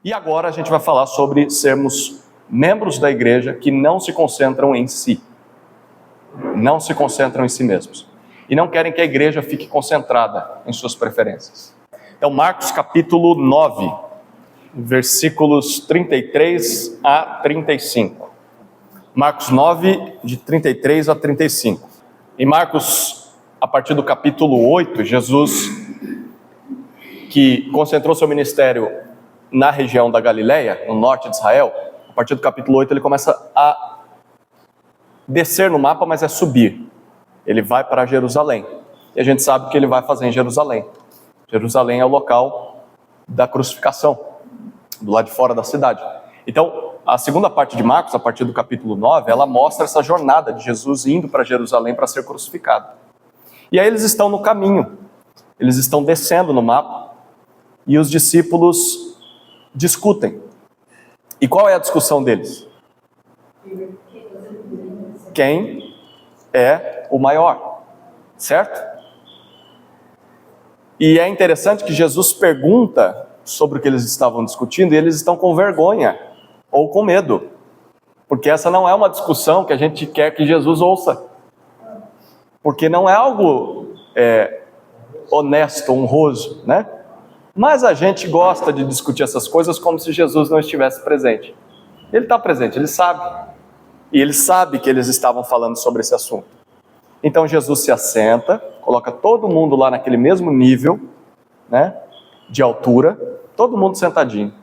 E agora a gente vai falar sobre sermos membros da igreja que não se concentram em si. Não se concentram em si mesmos. E não querem que a igreja fique concentrada em suas preferências. Então, Marcos capítulo 9, versículos 33 a 35. Marcos 9, de 33 a 35. Em Marcos, a partir do capítulo 8, Jesus, que concentrou seu ministério na região da Galileia, no norte de Israel, a partir do capítulo 8 ele começa a descer no mapa, mas é subir. Ele vai para Jerusalém. E a gente sabe o que ele vai fazer em Jerusalém. Jerusalém é o local da crucificação, do lado de fora da cidade. Então, a segunda parte de Marcos, a partir do capítulo 9, ela mostra essa jornada de Jesus indo para Jerusalém para ser crucificado. E aí eles estão no caminho, eles estão descendo no mapa, e os discípulos discutem. E qual é a discussão deles? Quem é o maior, certo? E é interessante que Jesus pergunta sobre o que eles estavam discutindo, e eles estão com vergonha, ou com medo, porque essa não é uma discussão que a gente quer que Jesus ouça, porque não é algo honesto, honroso, né? Mas a gente gosta de discutir essas coisas como se Jesus não estivesse presente. Ele está presente, ele sabe. E ele sabe que eles estavam falando sobre esse assunto. Então Jesus se assenta, coloca todo mundo lá naquele mesmo nível, né, de altura, todo mundo sentadinho.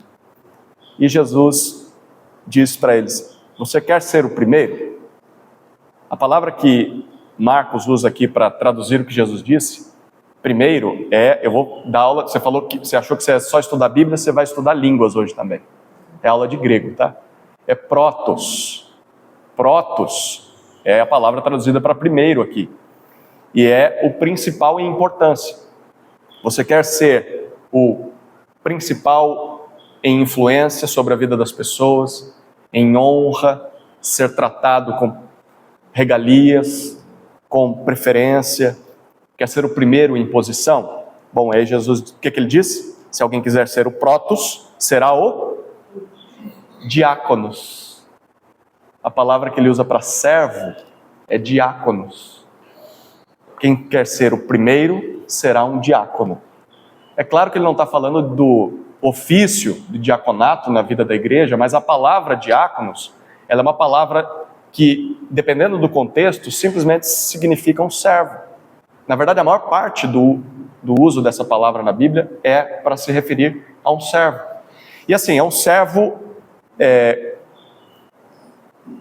E Jesus diz para eles: você quer ser o primeiro? A palavra que Marcos usa aqui para traduzir o que Jesus disse, primeiro eu vou dar aula, você falou que você achou que você ia só estudar a Bíblia, você vai estudar línguas hoje também. É aula de grego, tá? É protos. Protos é a palavra traduzida para primeiro aqui. E é o principal em importância. Você quer ser o principal em influência sobre a vida das pessoas, em honra, ser tratado com regalias, com preferência, quer ser o primeiro em posição? Bom, aí Jesus, o que ele disse? Se alguém quiser ser o protos, será o diáconos. A palavra que ele usa para servo é diáconos. Quem quer ser o primeiro será um diácono. É claro que ele não está falando do ofício de diaconato na vida da igreja, mas a palavra diáconos, ela é uma palavra que, dependendo do contexto, simplesmente significa um servo. Na verdade, a maior parte do uso dessa palavra na Bíblia é para se referir a um servo. E assim, é um servo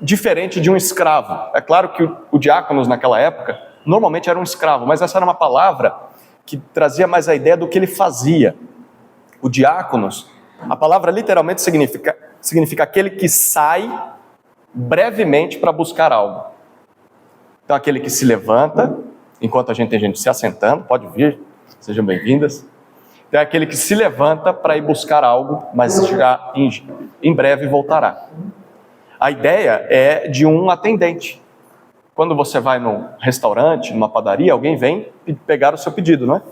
diferente de um escravo. É claro que o diáconos naquela época normalmente era um escravo, mas essa era uma palavra que trazia mais a ideia do que ele fazia. O diáconos, a palavra literalmente significa aquele que sai brevemente para buscar algo. Então aquele que se levanta, enquanto tem gente se assentando, pode vir, sejam bem-vindas. Então é aquele que se levanta para ir buscar algo, mas já em breve voltará. A ideia é de um atendente. Quando você vai num restaurante, numa padaria, alguém vem pegar o seu pedido, não é?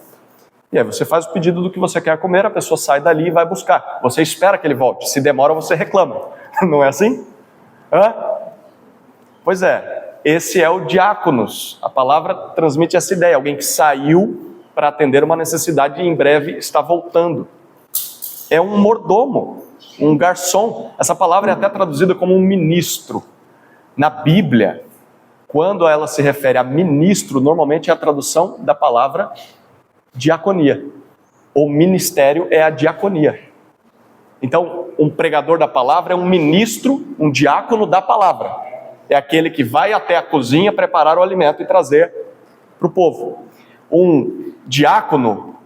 E aí você faz o pedido do que você quer comer, a pessoa sai dali e vai buscar. Você espera que ele volte. Se demora, você reclama. Não é assim? Pois é, esse é o diáconos. A palavra transmite essa ideia. Alguém que saiu para atender uma necessidade e em breve está voltando. É um mordomo. Um garçom. Essa palavra é até traduzida como um ministro. Na Bíblia, quando ela se refere a ministro, normalmente é a tradução da palavra diaconia. O ministério é a diaconia. Então, um pregador da palavra é um ministro, um diácono da palavra. É aquele que vai até a cozinha preparar o alimento e trazer para o povo. Um diácono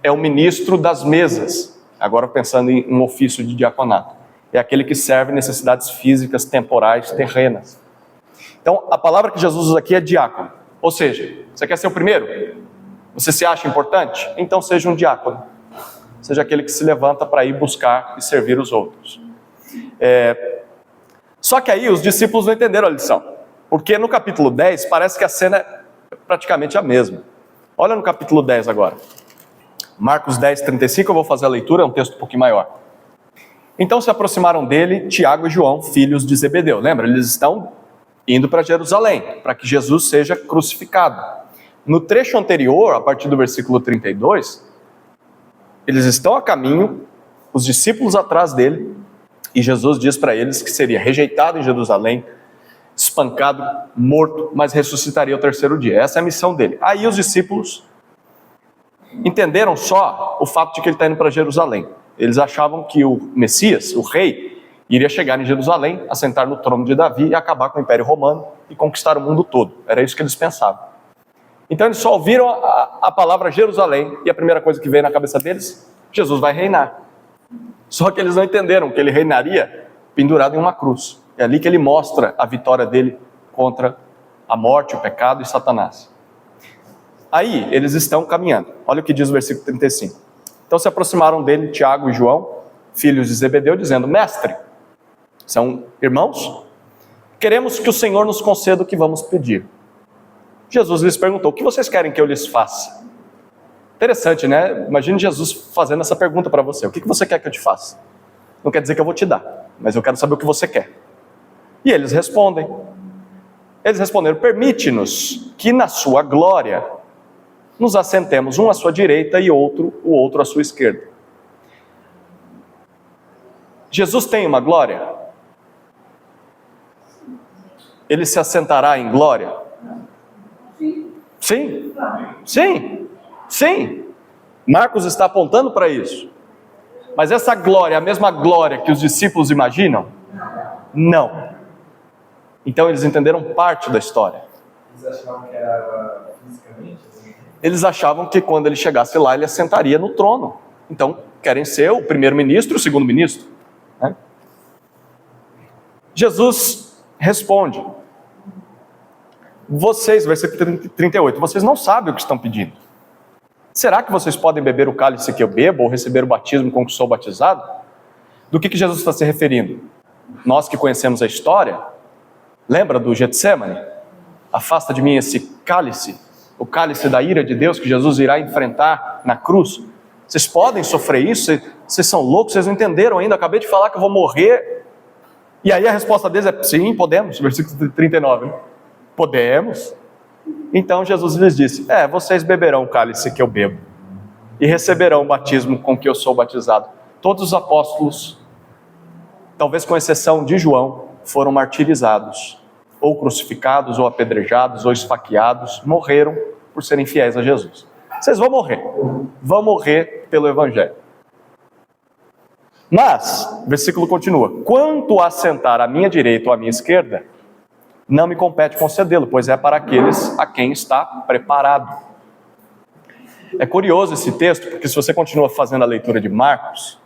é o ministro das mesas. Agora pensando em um ofício de diaconato. É aquele que serve necessidades físicas, temporais, terrenas. Então, a palavra que Jesus usa aqui é diácono. Ou seja, você quer ser o primeiro? Você se acha importante? Então seja um diácono. Seja aquele que se levanta para ir buscar e servir os outros. Só que aí os discípulos não entenderam a lição. Porque no capítulo 10 parece que a cena é praticamente a mesma. Olha no capítulo 10 agora. Marcos 10, 35, eu vou fazer a leitura, é um texto um pouquinho maior. Então se aproximaram dele Tiago e João, filhos de Zebedeu. Lembra? Eles estão indo para Jerusalém, para que Jesus seja crucificado. No trecho anterior, a partir do versículo 32, eles estão a caminho, os discípulos atrás dele, e Jesus diz para eles que seria rejeitado em Jerusalém, espancado, morto, mas ressuscitaria ao terceiro dia. Essa é a missão dele. Aí os discípulos entenderam só o fato de que ele está indo para Jerusalém. Eles achavam que o Messias, o rei, iria chegar em Jerusalém, assentar no trono de Davi e acabar com o Império Romano e conquistar o mundo todo. Era isso que eles pensavam. Então eles só ouviram a palavra Jerusalém e a primeira coisa que veio na cabeça deles, Jesus vai reinar. Só que eles não entenderam que ele reinaria pendurado em uma cruz. É ali que ele mostra a vitória dele contra a morte, o pecado e Satanás. Aí eles estão caminhando. Olha o que diz o versículo 35. Então se aproximaram dele Tiago e João, filhos de Zebedeu, dizendo: Mestre, são irmãos, queremos que o Senhor nos conceda o que vamos pedir. Jesus lhes perguntou: o que vocês querem que eu lhes faça? Interessante, né? Imagine Jesus fazendo essa pergunta para você: o que você quer que eu te faça? Não quer dizer que eu vou te dar, mas eu quero saber o que você quer. E eles respondem. Eles responderam: permite-nos que na sua glória nos assentemos um à sua direita e o outro à sua esquerda. Jesus tem uma glória? Ele se assentará em glória? Sim, sim, sim. Marcos está apontando para isso. Mas essa glória é a mesma glória que os discípulos imaginam? Não. Então eles entenderam parte da história. Eles achavam que era fisicamente? Eles achavam que quando ele chegasse lá, ele assentaria no trono. Então, querem ser o primeiro-ministro e o segundo-ministro, né? Jesus responde: vocês, versículo 38, vocês não sabem o que estão pedindo. Será que vocês podem beber o cálice que eu bebo ou receber o batismo com que sou batizado? Do que Jesus está se referindo? Nós que conhecemos a história, lembra do Getsemane? Afasta de mim esse cálice, o cálice da ira de Deus que Jesus irá enfrentar na cruz. Vocês podem sofrer isso? Vocês são loucos? Vocês não entenderam ainda? Eu acabei de falar que eu vou morrer. E aí a resposta deles é: sim, podemos. Versículo 39, né? Podemos. Então Jesus lhes disse: vocês beberão o cálice que eu bebo e receberão o batismo com que eu sou batizado. Todos os apóstolos, talvez com exceção de João, foram martirizados, ou crucificados, ou apedrejados, ou esfaqueados, morreram por serem fiéis a Jesus. Vocês vão morrer pelo Evangelho. Mas, o versículo continua: quanto a sentar à minha direita ou à minha esquerda, não me compete concedê-lo, pois é para aqueles a quem está preparado. É curioso esse texto, porque se você continua fazendo a leitura de Marcos,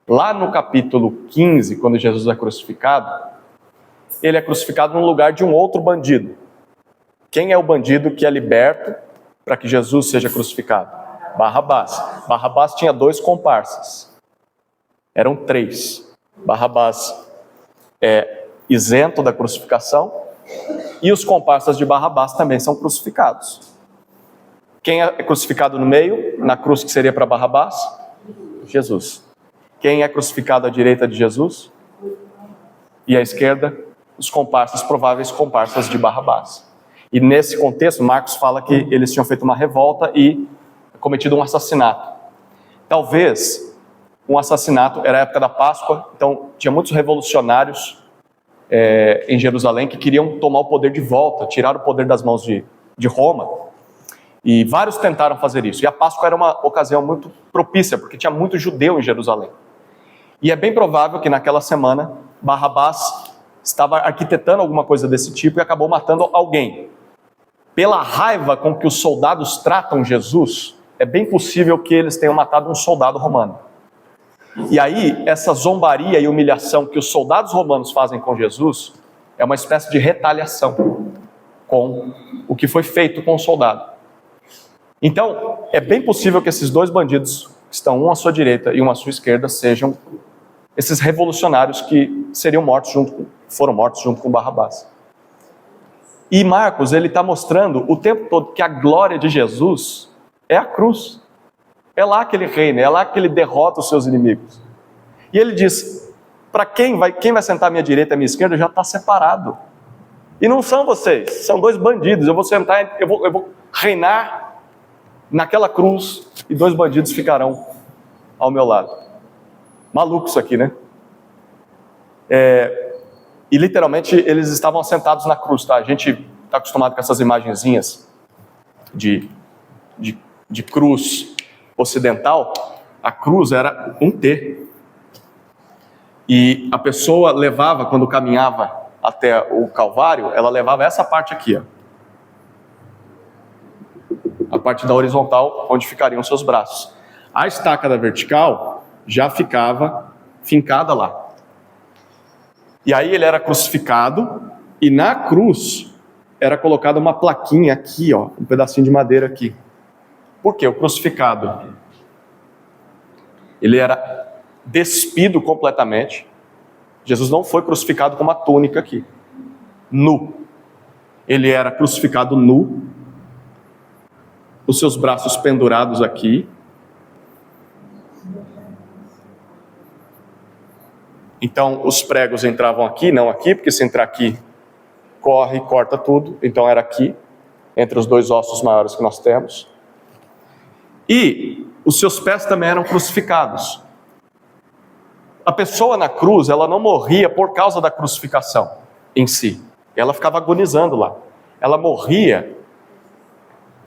lá no capítulo 15, quando Jesus é crucificado, ele é crucificado no lugar de um outro bandido. Quem é o bandido que é liberto para que Jesus seja crucificado? Barrabás. Barrabás tinha 2 comparsas. Eram 3. Barrabás é isento da crucificação e os comparsas de Barrabás também são crucificados. Quem é crucificado no meio, na cruz que seria para Barrabás? Jesus. Quem é crucificado à direita de Jesus? E à esquerda? Os comparsas, prováveis comparsas de Barrabás. E nesse contexto, Marcos fala que eles tinham feito uma revolta e cometido um assassinato. Talvez um assassinato, era a época da Páscoa, então tinha muitos revolucionários em Jerusalém que queriam tomar o poder de volta, tirar o poder das mãos de Roma. E vários tentaram fazer isso. E a Páscoa era uma ocasião muito propícia, porque tinha muito judeu em Jerusalém. E é bem provável que naquela semana Barrabás estava arquitetando alguma coisa desse tipo e acabou matando alguém. Pela raiva com que os soldados tratam Jesus, é bem possível que eles tenham matado um soldado romano. E aí, essa zombaria e humilhação que os soldados romanos fazem com Jesus é uma espécie de retaliação com o que foi feito com o soldado. Então, é bem possível que esses 2 bandidos, que estão um à sua direita e um à sua esquerda, sejam esses revolucionários que foram mortos junto com Barrabás. E Marcos, ele está mostrando o tempo todo que a glória de Jesus é a cruz. É lá que ele reina, é lá que ele derrota os seus inimigos. E ele diz: Para quem vai sentar à minha direita e à minha esquerda já está separado. E não são vocês, são dois bandidos. Eu vou sentar, eu vou reinar naquela cruz e dois bandidos ficarão ao meu lado. Maluco isso aqui, né? E literalmente eles estavam sentados na cruz, tá? A gente está acostumado com essas imagenzinhas de cruz ocidental. A cruz era um T. E a pessoa levava, quando caminhava até o Calvário, ela levava essa parte aqui, ó. A parte da horizontal, onde ficariam seus braços. A estaca da vertical já ficava fincada lá. E aí ele era crucificado, e na cruz era colocada uma plaquinha aqui, ó, um pedacinho de madeira aqui. Por quê? O crucificado, ele era despido completamente. Jesus não foi crucificado com uma túnica aqui, nu. Ele era crucificado nu, os seus braços pendurados aqui. Então os pregos entravam aqui, não aqui, porque se entrar aqui, corre e corta tudo. Então era aqui, entre os dois ossos maiores que nós temos. E os seus pés também eram crucificados. A pessoa na cruz, ela não morria por causa da crucificação em si. Ela ficava agonizando lá. Ela morria.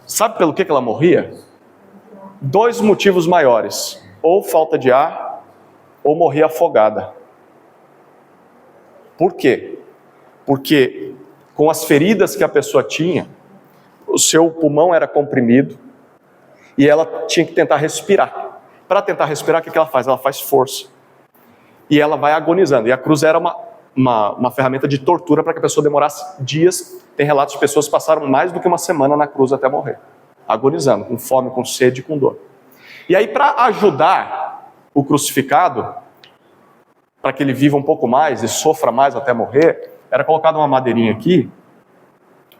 Sabe pelo que ela morria? Dois motivos maiores. Ou falta de ar, ou morria afogada. Por quê? Porque com as feridas que a pessoa tinha, o seu pulmão era comprimido e ela tinha que tentar respirar. Para tentar respirar, o que ela faz? Ela faz força. E ela vai agonizando. E a cruz era uma ferramenta de tortura para que a pessoa demorasse dias. Tem relatos de pessoas que passaram mais do que uma semana na cruz até morrer, agonizando, com fome, com sede, com dor. E aí, para ajudar o crucificado, para que ele viva um pouco mais e sofra mais até morrer, era colocada uma madeirinha aqui,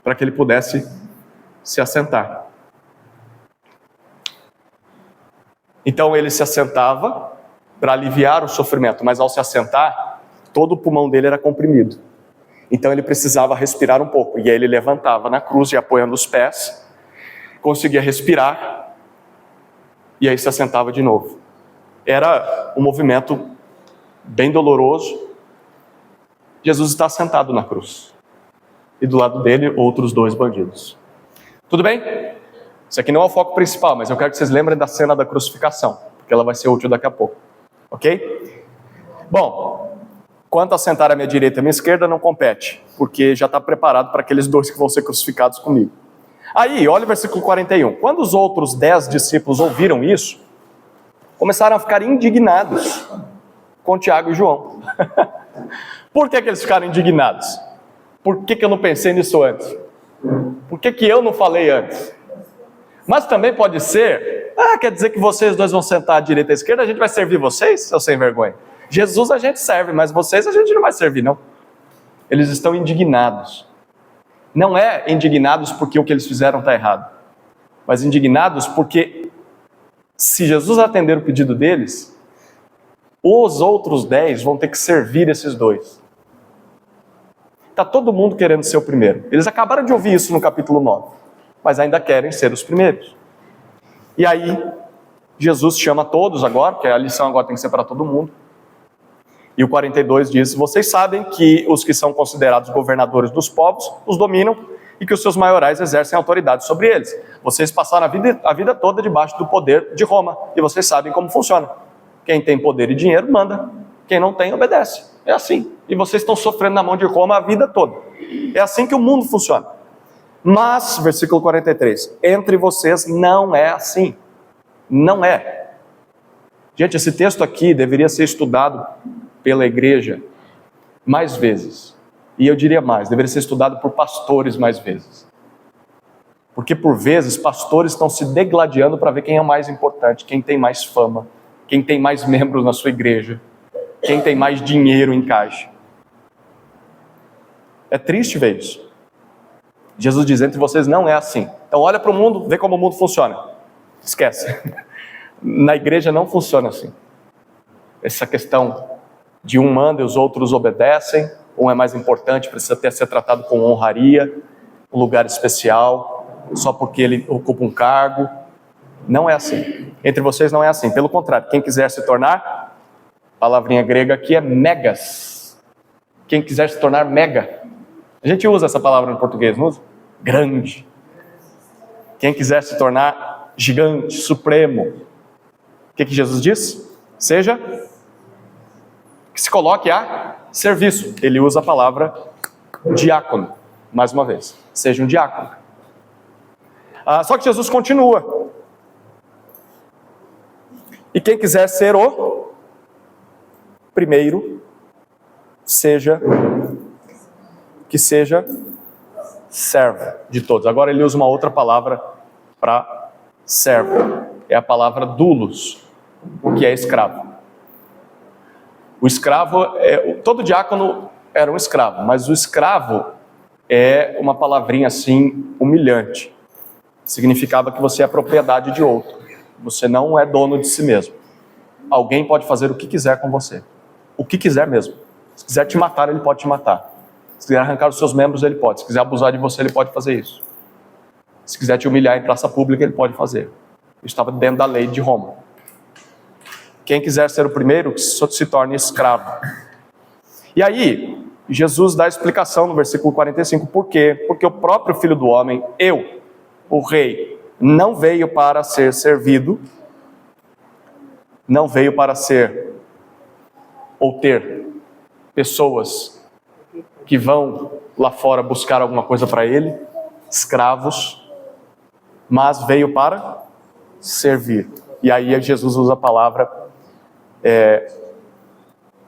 para que ele pudesse se assentar. Então ele se assentava para aliviar o sofrimento, mas ao se assentar, todo o pulmão dele era comprimido. Então ele precisava respirar um pouco, e aí ele levantava na cruz e apoiando os pés, conseguia respirar, e aí se assentava de novo. Era um movimento bem doloroso. Jesus está sentado na cruz, e do lado dele outros dois bandidos. Tudo bem? Isso aqui não é o foco principal, mas eu quero que vocês lembrem da cena da crucificação, porque ela vai ser útil daqui a pouco. Ok? Bom, quanto a sentar à minha direita e à minha esquerda não compete, porque já está preparado para aqueles dois que vão ser crucificados comigo. Aí, olha o versículo 41. Quando os outros 10 discípulos ouviram isso, começaram a ficar indignados com Tiago e João. Por que eles ficaram indignados? Por que eu não pensei nisso antes? Por que eu não falei antes? Mas também pode ser, quer dizer que vocês dois vão sentar à direita e à esquerda, a gente vai servir vocês, seus sem vergonha? Jesus a gente serve, mas vocês a gente não vai servir, não. Eles estão indignados. Não é indignados porque o que eles fizeram está errado, mas indignados porque se Jesus atender o pedido deles, os outros 10 vão ter que servir esses dois. Está todo mundo querendo ser o primeiro. Eles acabaram de ouvir isso no capítulo 9, mas ainda querem ser os primeiros. E aí, Jesus chama todos agora, porque a lição agora tem que ser para todo mundo. E o 42 diz: vocês sabem que os que são considerados governadores dos povos os dominam e que os seus maiorais exercem autoridade sobre eles. Vocês passaram a vida toda debaixo do poder de Roma, e vocês sabem como funciona. Quem tem poder e dinheiro manda, quem não tem obedece. É assim. E vocês estão sofrendo na mão de Roma a vida toda. É assim que o mundo funciona. Mas, versículo 43, entre vocês não é assim. Não é. Gente, esse texto aqui deveria ser estudado pela igreja mais vezes. E eu diria mais, deveria ser estudado por pastores mais vezes. Porque por vezes pastores estão se degladiando para ver quem é o mais importante, quem tem mais fama, quem tem mais membros na sua igreja, quem tem mais dinheiro em caixa. É triste ver isso. Jesus diz: entre vocês não é assim. Então olha para o mundo, vê como o mundo funciona. Esquece. Na igreja não funciona assim. Essa questão de um manda e os outros obedecem, um é mais importante, precisa ser tratado com honraria, um lugar especial, só porque ele ocupa um cargo. Não é assim. Entre vocês não é assim. Pelo contrário, quem quiser se tornar, a palavrinha grega aqui é megas. Quem quiser se tornar mega. A gente usa essa palavra no português, não usa? Grande. Quem quiser se tornar gigante, supremo. O que Jesus diz? Seja, que se coloque a serviço. Ele usa a palavra diácono, mais uma vez. Seja um diácono. Só que Jesus continua. E quem quiser ser o primeiro, que seja servo de todos. Agora ele usa uma outra palavra para servo. É a palavra doulos, que é escravo. O escravo, todo diácono era um escravo, mas o escravo é uma palavrinha assim humilhante. Significava que você é propriedade de outro. Você não é dono de si mesmo. Alguém pode fazer o que quiser com você. O que quiser mesmo. Se quiser te matar, ele pode te matar. Se quiser arrancar os seus membros, ele pode. Se quiser abusar de você, ele pode fazer isso. Se quiser te humilhar em praça pública, ele pode fazer. Isso estava dentro da lei de Roma. Quem quiser ser o primeiro, que se torne escravo. E aí, Jesus dá a explicação no versículo 45. Por quê? Porque o próprio Filho do Homem, o Rei, não veio para ser servido, não veio para ser ou ter pessoas que vão lá fora buscar alguma coisa para ele, escravos, mas veio para servir. E aí Jesus usa a palavra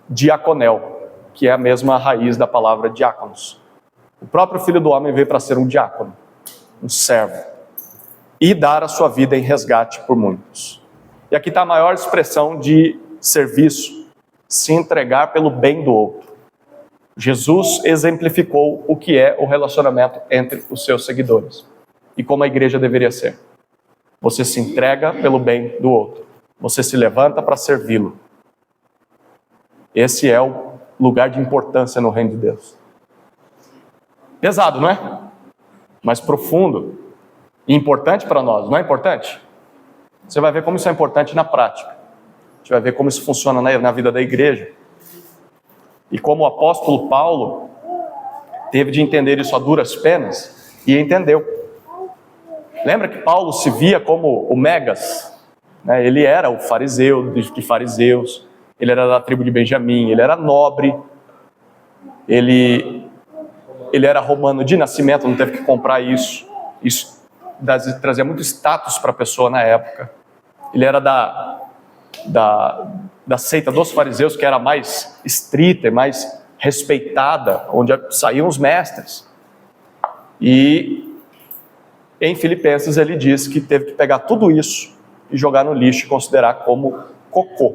diaconel, que é a mesma raiz da palavra diáconos. O próprio Filho do Homem veio para ser um diácono, um servo, e dar a sua vida em resgate por muitos. E aqui está a maior expressão de serviço, se entregar pelo bem do outro. Jesus exemplificou o que é o relacionamento entre os seus seguidores e como a igreja deveria ser. Você se entrega pelo bem do outro. Você se levanta para servi-lo. Esse é o lugar de importância no reino de Deus. Pesado, não é? Mas profundo e importante para nós, não é importante? Você vai ver como isso é importante na prática. A gente vai ver como isso funciona na vida da igreja. E como o apóstolo Paulo teve de entender isso a duras penas, e entendeu. Lembra que Paulo se via como o Megas? Né? Ele era o fariseu de fariseus, ele era da tribo de Benjamim, ele era nobre, ele era romano de nascimento, não teve que comprar isso. Isso trazia muito status para a pessoa na época. Ele era da seita dos fariseus, que era mais estrita e mais respeitada, onde saíam os mestres. E em Filipenses ele diz que teve que pegar tudo isso e jogar no lixo e considerar como cocô,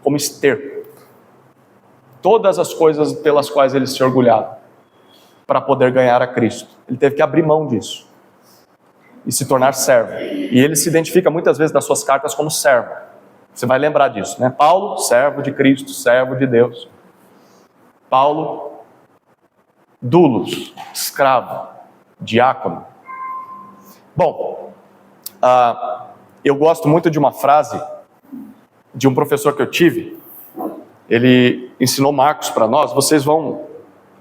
como esterco. Todas as coisas pelas quais ele se orgulhava para poder ganhar a Cristo. Ele teve que abrir mão disso e se tornar servo. E ele se identifica muitas vezes nas suas cartas como servo. Você vai lembrar disso, né? Paulo, servo de Cristo, servo de Deus. Paulo, doulos, escravo, diácono. Bom, eu gosto muito de uma frase de um professor que eu tive. Ele ensinou Marcos para nós. Vocês vão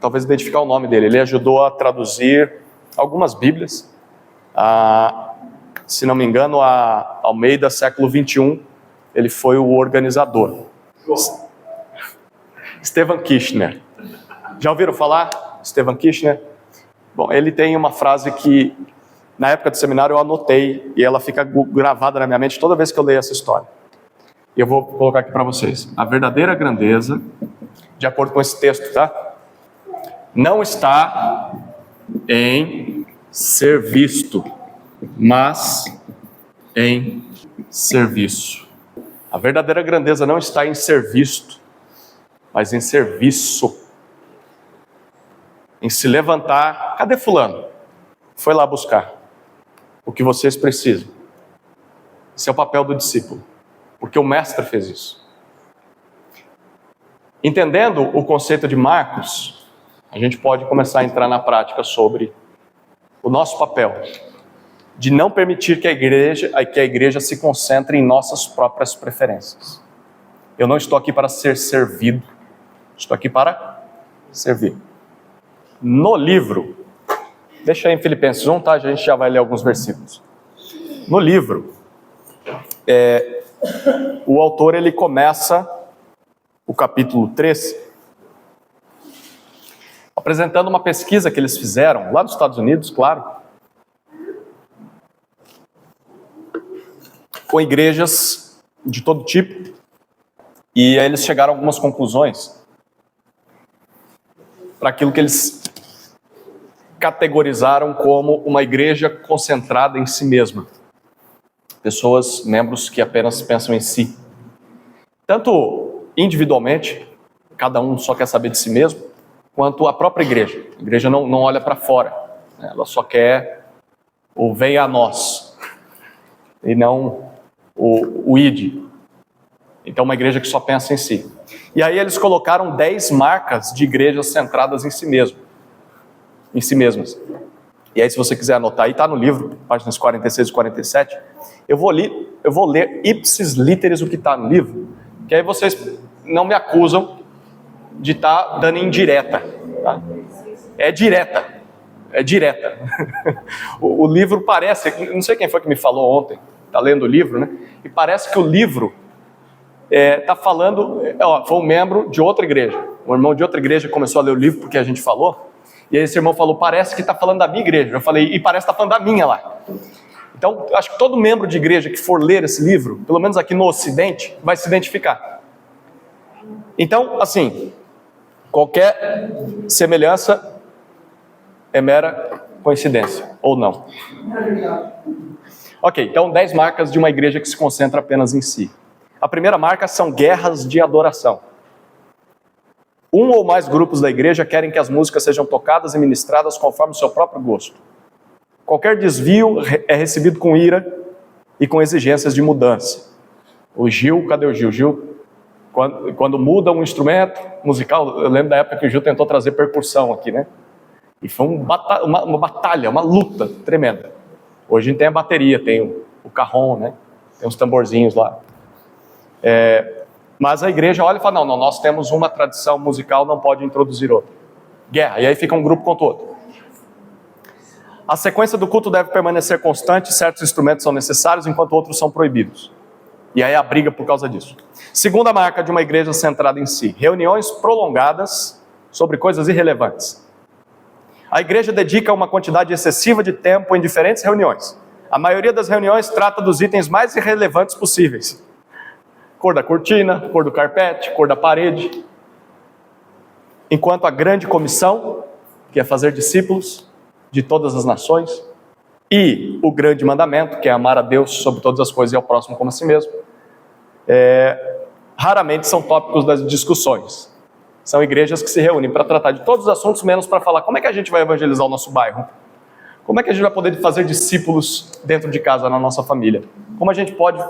talvez identificar o nome dele. Ele ajudou a traduzir algumas Bíblias. Se não me engano, a Almeida, século 21, ele foi o organizador. Stephen Kirchner. Já ouviram falar? Stephen Kirchner? Bom, ele tem uma frase que, na época do seminário, eu anotei, e ela fica gravada na minha mente toda vez que eu leio essa história. E eu vou colocar aqui para vocês. A verdadeira grandeza, de acordo com esse texto, tá? Não está em ser visto, mas em serviço. A verdadeira grandeza não está em ser visto, mas em serviço. Em se levantar. Cadê fulano? Foi lá buscar o que vocês precisam. Esse é o papel do discípulo, porque o mestre fez isso. Entendendo o conceito de Marcos, a gente pode começar a entrar na prática sobre o nosso papel de não permitir que a igreja se concentre em nossas próprias preferências. Eu não estou aqui para ser servido, estou aqui para servir. No livro, deixa aí em Filipenses 1, tá? A gente já vai ler alguns versículos. No livro, o autor ele começa o capítulo 3 apresentando uma pesquisa que eles fizeram lá nos Estados Unidos, claro, com igrejas de todo tipo, e aí eles chegaram a algumas conclusões para aquilo que eles categorizaram como uma igreja concentrada em si mesma. Pessoas, membros que apenas pensam em si. Tanto individualmente, cada um só quer saber de si mesmo, quanto a própria igreja. A igreja não olha para fora, né? Ela só quer o venha a nós, e não o ide. Então, uma igreja que só pensa em si. E aí eles colocaram 10 marcas de igrejas centradas em si mesmas. E aí, se você quiser anotar, aí está no livro, páginas 46 e 47, eu vou ler ipsis literis o que está no livro, que aí vocês não me acusam de estar dando indireta. Tá? É direta. O livro parece, não sei quem foi que me falou ontem, está lendo o livro, né? E parece que o livro está falando, foi um membro de outra igreja, um irmão de outra igreja começou a ler o livro porque a gente falou, e aí esse irmão falou, parece que está falando da minha igreja. Eu falei, e parece que está falando da minha lá. Então, acho que todo membro de igreja que for ler esse livro, pelo menos aqui no Ocidente, vai se identificar. Então, assim, qualquer semelhança é mera coincidência, ou não. Ok, então 10 marcas de uma igreja que se concentra apenas em si. A primeira marca são guerras de adoração. Um ou mais grupos da igreja querem que as músicas sejam tocadas e ministradas conforme o seu próprio gosto. Qualquer desvio é recebido com ira e com exigências de mudança. O Gil, cadê o Gil? Gil, quando muda um instrumento musical, eu lembro da época que o Gil tentou trazer percussão aqui, né? E foi uma batalha, uma luta tremenda. Hoje a gente tem a bateria, tem o carrom, né? Tem os tamborzinhos lá. Mas a igreja olha e fala, não, nós temos uma tradição musical, não pode introduzir outra. Guerra, e aí fica um grupo contra o outro. A sequência do culto deve permanecer constante, certos instrumentos são necessários, enquanto outros são proibidos. E aí a briga por causa disso. Segunda marca de uma igreja centrada em si, reuniões prolongadas sobre coisas irrelevantes. A igreja dedica uma quantidade excessiva de tempo em diferentes reuniões. A maioria das reuniões trata dos itens mais irrelevantes possíveis. Cor da cortina, cor do carpete, cor da parede. Enquanto a grande comissão, que é fazer discípulos de todas as nações, e o grande mandamento, que é amar a Deus sobre todas as coisas e ao próximo como a si mesmo, raramente são tópicos das discussões. São igrejas que se reúnem para tratar de todos os assuntos, menos para falar como é que a gente vai evangelizar o nosso bairro, como é que a gente vai poder fazer discípulos dentro de casa, na nossa família, como a gente pode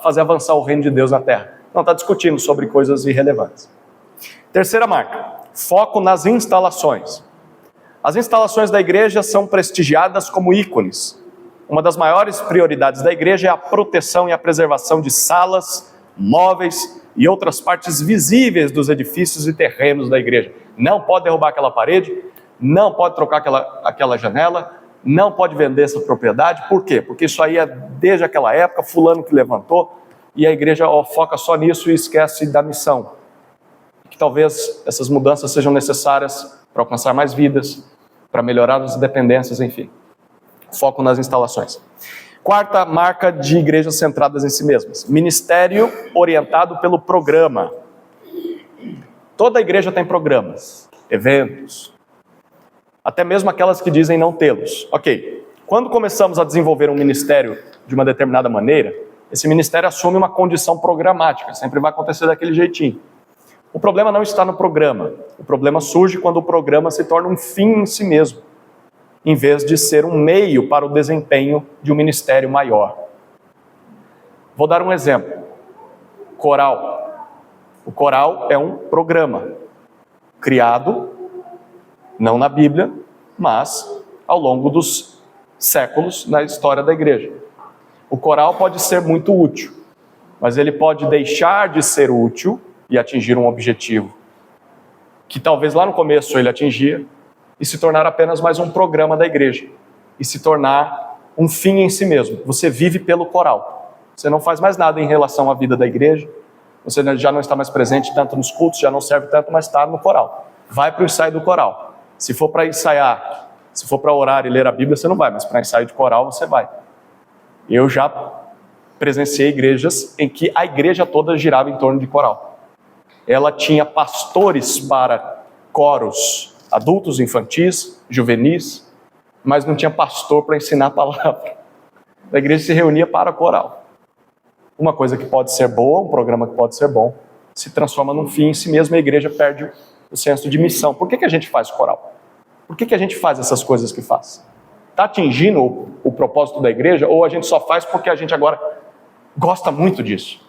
fazer avançar o reino de Deus na terra. Não, está discutindo sobre coisas irrelevantes. Terceira marca, foco nas instalações. As instalações da igreja são prestigiadas como ícones. Uma das maiores prioridades da igreja é a proteção e a preservação de salas, móveis e outras partes visíveis dos edifícios e terrenos da igreja. Não pode derrubar aquela parede, não pode trocar aquela janela, não pode vender essa propriedade. Por quê? Porque isso aí é desde aquela época, fulano que levantou, e a igreja foca só nisso e esquece da missão. Que talvez essas mudanças sejam necessárias para alcançar mais vidas, para melhorar as dependências, enfim. Foco nas instalações. Quarta marca de igrejas centradas em si mesmas. Ministério orientado pelo programa. Toda igreja tem programas, eventos, até mesmo aquelas que dizem não tê-los. Ok, quando começamos a desenvolver um ministério de uma determinada maneira, esse ministério assume uma condição programática, sempre vai acontecer daquele jeitinho. O problema não está no programa, o problema surge quando o programa se torna um fim em si mesmo, em vez de ser um meio para o desempenho de um ministério maior. Vou dar um exemplo. Coral. O coral é um programa criado, não na Bíblia, mas ao longo dos séculos na história da igreja. O coral pode ser muito útil, mas ele pode deixar de ser útil e atingir um objetivo que talvez lá no começo ele atingia e se tornar apenas mais um programa da igreja e se tornar um fim em si mesmo. Você vive pelo coral. Você não faz mais nada em relação à vida da igreja. Você já não está mais presente tanto nos cultos, já não serve tanto, mas está no coral. Vai para o ensaio do coral. Se for para ensaiar, se for para orar e ler a Bíblia, você não vai, mas para ensaio de coral você vai. Eu já presenciei igrejas em que a igreja toda girava em torno de coral. Ela tinha pastores para coros adultos, infantis, juvenis, mas não tinha pastor para ensinar a palavra. A igreja se reunia para coral. Uma coisa que pode ser boa, um programa que pode ser bom, se transforma num fim em si mesmo e a igreja perde o senso de missão. Por que a gente faz coral? Por que a gente faz essas coisas que faz? Está atingindo o propósito da igreja ou a gente só faz porque a gente agora gosta muito disso?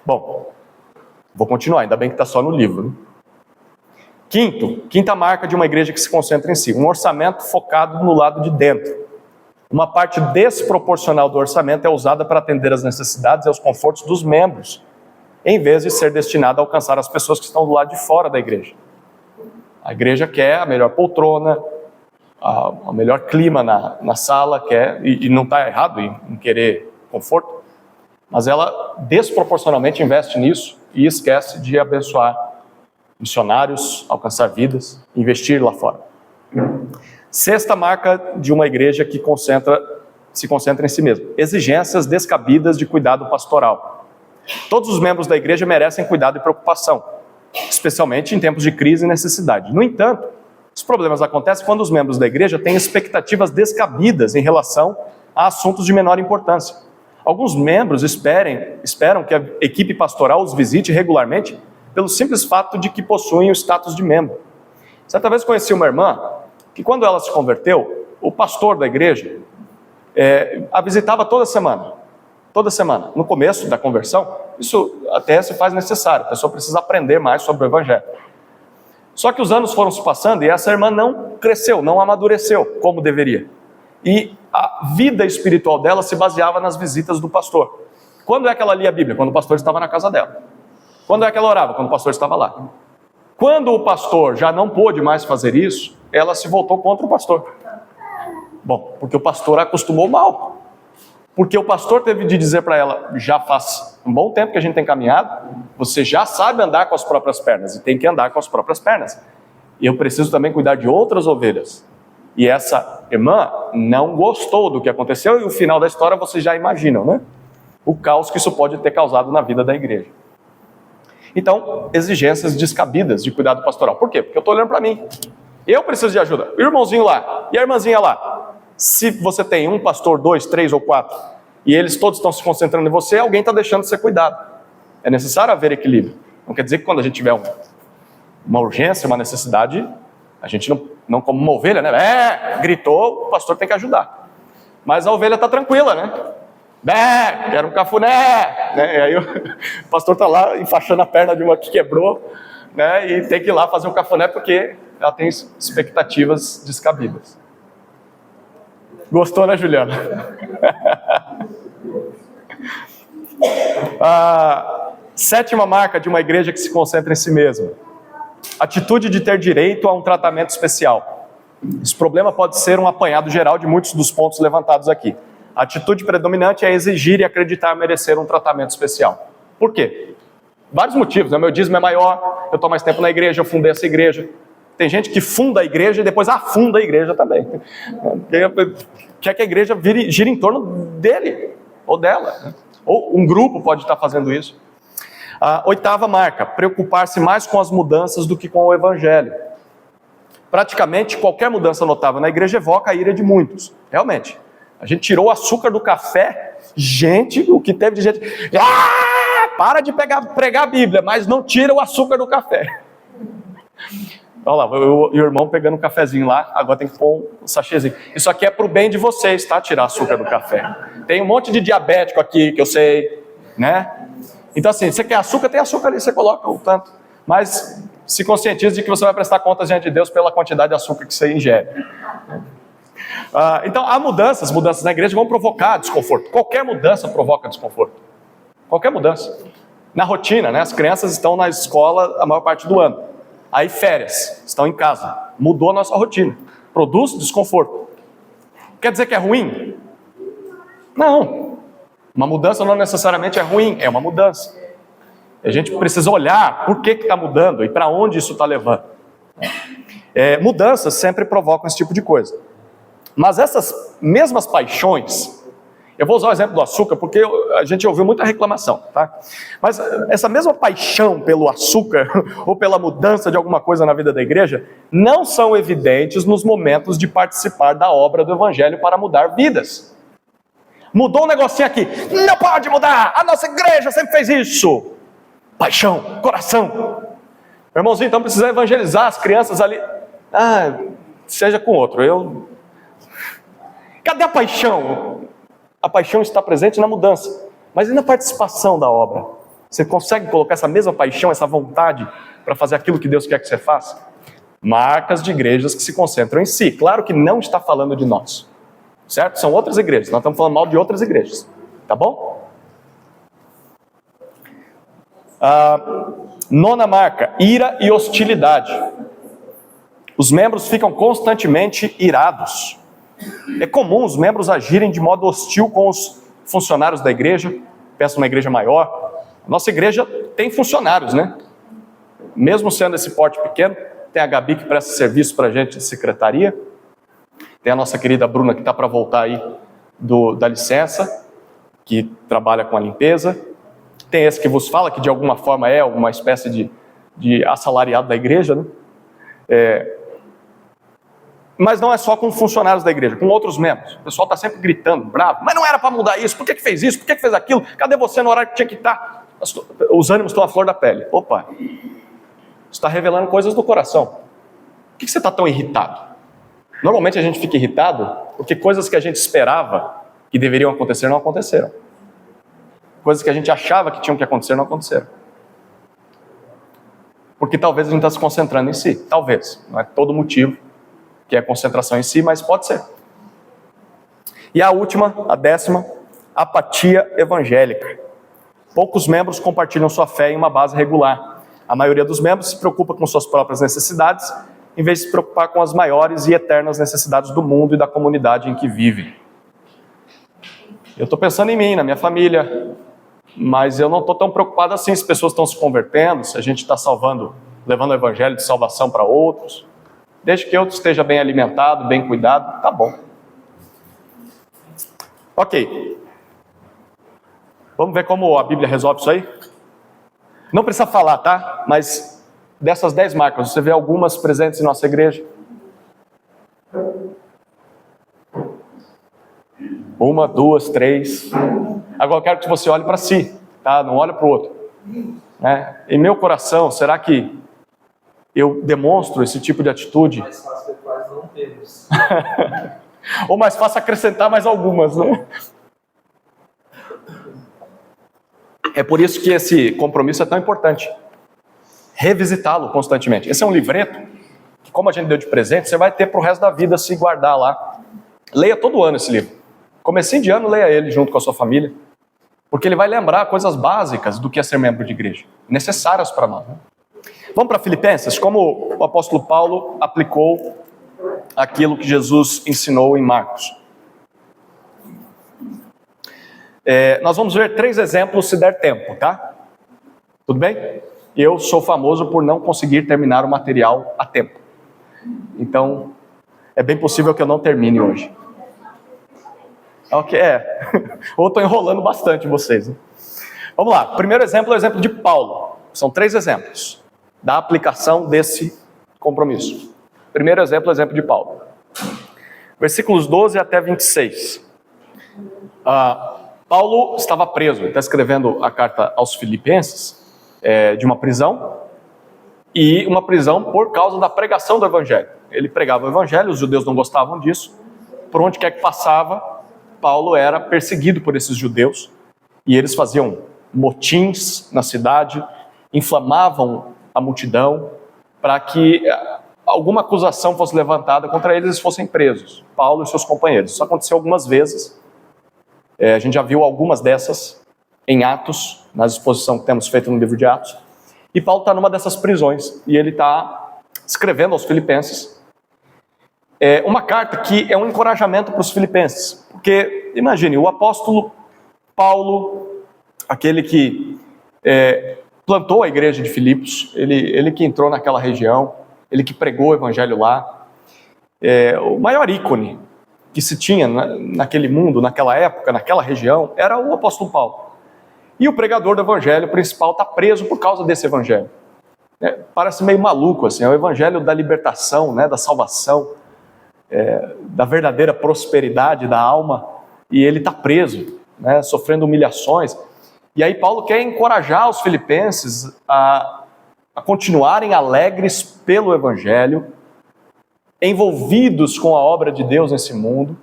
Bom, vou continuar, ainda bem que está só no livro, né? Quinta marca de uma igreja que se concentra em si, um orçamento focado no lado de dentro. Uma parte desproporcional do orçamento é usada para atender às necessidades e aos confortos dos membros, em vez de ser destinada a alcançar as pessoas que estão do lado de fora da igreja. A igreja quer a melhor poltrona, o melhor clima na sala, quer, e não está errado em querer conforto, mas ela desproporcionalmente investe nisso e esquece de abençoar missionários, alcançar vidas, investir lá fora. Sexta marca de uma igreja que se concentra em si mesma: exigências descabidas de cuidado pastoral. Todos os membros da igreja merecem cuidado e preocupação, especialmente em tempos de crise e necessidade. No entanto, os problemas acontecem quando os membros da igreja têm expectativas descabidas em relação a assuntos de menor importância. Alguns membros esperam que a equipe pastoral os visite regularmente pelo simples fato de que possuem o status de membro. Certa vez conheci uma irmã que, quando ela se converteu, o pastor da igreja a visitava toda semana. Toda semana. No começo da conversão, isso até se faz necessário. A pessoa precisa aprender mais sobre o evangelho. Só que os anos foram se passando e essa irmã não cresceu, não amadureceu como deveria. E a vida espiritual dela se baseava nas visitas do pastor. Quando é que ela lia a Bíblia? Quando o pastor estava na casa dela. Quando é que ela orava? Quando o pastor estava lá. Quando o pastor já não pôde mais fazer isso, ela se voltou contra o pastor. Bom, porque o pastor a acostumou mal. Porque o pastor teve de dizer para ela: já faz um bom tempo que a gente tem caminhado, você já sabe andar com as próprias pernas e tem que andar com as próprias pernas. E eu preciso também cuidar de outras ovelhas. E essa irmã não gostou do que aconteceu e o final da história vocês já imaginam, né? O caos que isso pode ter causado na vida da igreja. Então, exigências descabidas de cuidado pastoral. Por quê? Porque eu estou olhando para mim. Eu preciso de ajuda. O irmãozinho lá e a irmãzinha lá. Se você tem um pastor, 2, 3 ou 4, e eles todos estão se concentrando em você, alguém está deixando de ser cuidado. É necessário haver equilíbrio. Não quer dizer que quando a gente tiver uma urgência, uma necessidade, a gente não como uma ovelha, né? Gritou, o pastor tem que ajudar. Mas a ovelha está tranquila, né? Quero um cafuné, né? E aí o pastor está lá enfaixando a perna de uma que quebrou, né? E tem que ir lá fazer um cafuné porque ela tem expectativas descabidas. Gostou, né, Juliana? A sétima marca de uma igreja que se concentra em si mesma: atitude de ter direito a um tratamento especial. Esse problema pode ser um apanhado geral de muitos dos pontos levantados aqui. A atitude predominante é exigir e acreditar merecer um tratamento especial. Por quê? Vários motivos, né? Meu dízimo é maior, eu estou mais tempo na igreja, eu fundei essa igreja. Tem gente que funda a igreja e depois afunda a igreja também. Quer que a igreja gire em torno dele ou dela. Ou um grupo pode estar fazendo isso. A oitava marca: preocupar-se mais com as mudanças do que com o evangelho. Praticamente qualquer mudança notável na igreja evoca a ira de muitos. Realmente. A gente tirou o açúcar do café. Gente, o que teve de gente... para de pregar a Bíblia, mas não tira o açúcar do café. Olha lá, o irmão pegando um cafezinho lá, agora tem que pôr um sachêzinho. Isso aqui é para o bem de vocês, tá? Tirar açúcar do café. Tem um monte de diabético aqui, que eu sei, né? Então assim, você quer açúcar, tem açúcar ali, você coloca o tanto. Mas se conscientize de que você vai prestar contas diante de Deus pela quantidade de açúcar que você ingere. Então há mudanças na igreja vão provocar desconforto. Qualquer mudança provoca desconforto. Qualquer mudança. Na rotina, né? As crianças estão na escola a maior parte do ano. Aí férias, estão em casa. Mudou a nossa rotina. Produz desconforto. Quer dizer que é ruim? Não. Uma mudança não necessariamente é ruim, é uma mudança. A gente precisa olhar por que está mudando e para onde isso está levando. Mudanças sempre provocam esse tipo de coisa. Mas essas mesmas paixões, eu vou usar o exemplo do açúcar porque a gente ouviu muita reclamação, tá? Mas essa mesma paixão pelo açúcar ou pela mudança de alguma coisa na vida da igreja não são evidentes nos momentos de participar da obra do evangelho para mudar vidas. Mudou um negocinho aqui, não pode mudar, a nossa igreja sempre fez isso. Paixão, coração. Meu irmãozinho, então precisa evangelizar as crianças ali. Seja com outro. Cadê a paixão? A paixão está presente na mudança, mas e na participação da obra? Você consegue colocar essa mesma paixão, essa vontade para fazer aquilo que Deus quer que você faça? Marcas de igrejas que se concentram em si. Claro que não está falando de nós, certo? São outras igrejas, nós estamos falando mal de outras igrejas, tá bom? Nona marca, ira e hostilidade. Os membros ficam constantemente irados. É comum os membros agirem de modo hostil com os funcionários da igreja. Pensa numa igreja maior. Nossa igreja tem funcionários, né? Mesmo sendo esse porte pequeno, tem a Gabi que presta serviço para a gente de secretaria. Tem a nossa querida Bruna que está para voltar aí da licença, que trabalha com a limpeza. Tem esse que vos fala, que de alguma forma é uma espécie de assalariado da igreja, né? Mas não é só com funcionários da igreja, com outros membros. O pessoal está sempre gritando, bravo. Mas não era para mudar isso, por que fez isso? Por que fez aquilo? Cadê você no horário que tinha que estar? Os ânimos estão à flor da pele. Opa, está revelando coisas do coração. Por que você está tão irritado? Normalmente a gente fica irritado porque coisas que a gente esperava que deveriam acontecer não aconteceram. Coisas que a gente achava que tinham que acontecer não aconteceram. Porque talvez a gente está se concentrando em si. Talvez. Não é todo motivo que é concentração em si, mas pode ser. E a última, a 10ª, apatia evangélica. Poucos membros compartilham sua fé em uma base regular. A maioria dos membros se preocupa com suas próprias necessidades, em vez de se preocupar com as maiores e eternas necessidades do mundo e da comunidade em que vivem. Eu estou pensando em mim, na minha família, mas eu não estou tão preocupado assim se pessoas estão se convertendo, se a gente está levando o evangelho de salvação para outros. Desde que eu esteja bem alimentado, bem cuidado, tá bom. Ok. Vamos ver como a Bíblia resolve isso aí? Não precisa falar, tá? Mas dessas 10 marcas, você vê algumas presentes em nossa igreja? 1, 2, 3. Agora eu quero que você olhe para si, tá? Não olhe para o outro. Em meu coração, será que eu demonstro esse tipo de atitude? Mais fácil quase não temos. Ou mais fácil acrescentar mais algumas, né? É por isso que esse compromisso é tão importante. Revisitá-lo constantemente. Esse é um livreto que, como a gente deu de presente, você vai ter para o resto da vida se guardar lá. Leia todo ano esse livro. Comecinho de ano, leia ele junto com a sua família. Porque ele vai lembrar coisas básicas do que é ser membro de igreja. Necessárias para nós, né? Vamos para Filipenses, como o apóstolo Paulo aplicou aquilo que Jesus ensinou em Marcos. Nós vamos ver 3 exemplos se der tempo, tá? Tudo bem? Eu sou famoso por não conseguir terminar o material a tempo. Então, é bem possível que eu não termine hoje. Ok, ou estou enrolando bastante vocês, né? Vamos lá, primeiro exemplo é o exemplo de Paulo. São 3 exemplos da aplicação desse compromisso. Primeiro exemplo é o exemplo de Paulo. Versículos 12 até 26. Paulo estava preso, ele está escrevendo a carta aos Filipenses, de uma prisão, e uma prisão por causa da pregação do evangelho. Ele pregava o evangelho, os judeus não gostavam disso, por onde quer que passava, Paulo era perseguido por esses judeus, e eles faziam motins na cidade, inflamavam a multidão para que alguma acusação fosse levantada contra eles e fossem presos, Paulo e seus companheiros. Isso aconteceu algumas vezes, a gente já viu algumas dessas em Atos, na exposição que temos feito no livro de Atos, e Paulo está numa dessas prisões, e ele está escrevendo aos filipenses uma carta que é um encorajamento para os filipenses, porque imagine, o apóstolo Paulo, aquele que plantou a igreja de Filipos, ele que entrou naquela região, ele que pregou o evangelho lá, o maior ícone que se tinha naquele mundo, naquela época, naquela região, era o apóstolo Paulo. E o pregador do evangelho principal está preso por causa desse evangelho. Parece meio maluco, assim, é o evangelho da libertação, da salvação, da verdadeira prosperidade da alma, e ele está preso, sofrendo humilhações. E aí Paulo quer encorajar os filipenses a continuarem alegres pelo evangelho, envolvidos com a obra de Deus nesse mundo.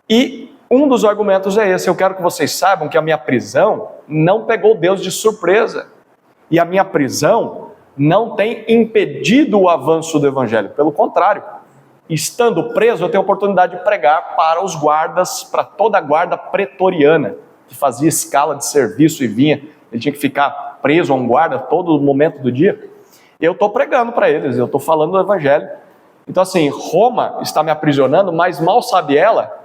E um dos argumentos é esse: eu quero que vocês saibam que a minha prisão não pegou Deus de surpresa, e a minha prisão não tem impedido o avanço do evangelho. Pelo contrário, estando preso, eu tenho a oportunidade de pregar para os guardas, para toda a guarda pretoriana, que fazia escala de serviço e vinha, ele tinha que ficar preso a um guarda todo momento do dia. Eu estou pregando para eles, eu estou falando do evangelho. Então assim, Roma está me aprisionando, mas mal sabe ela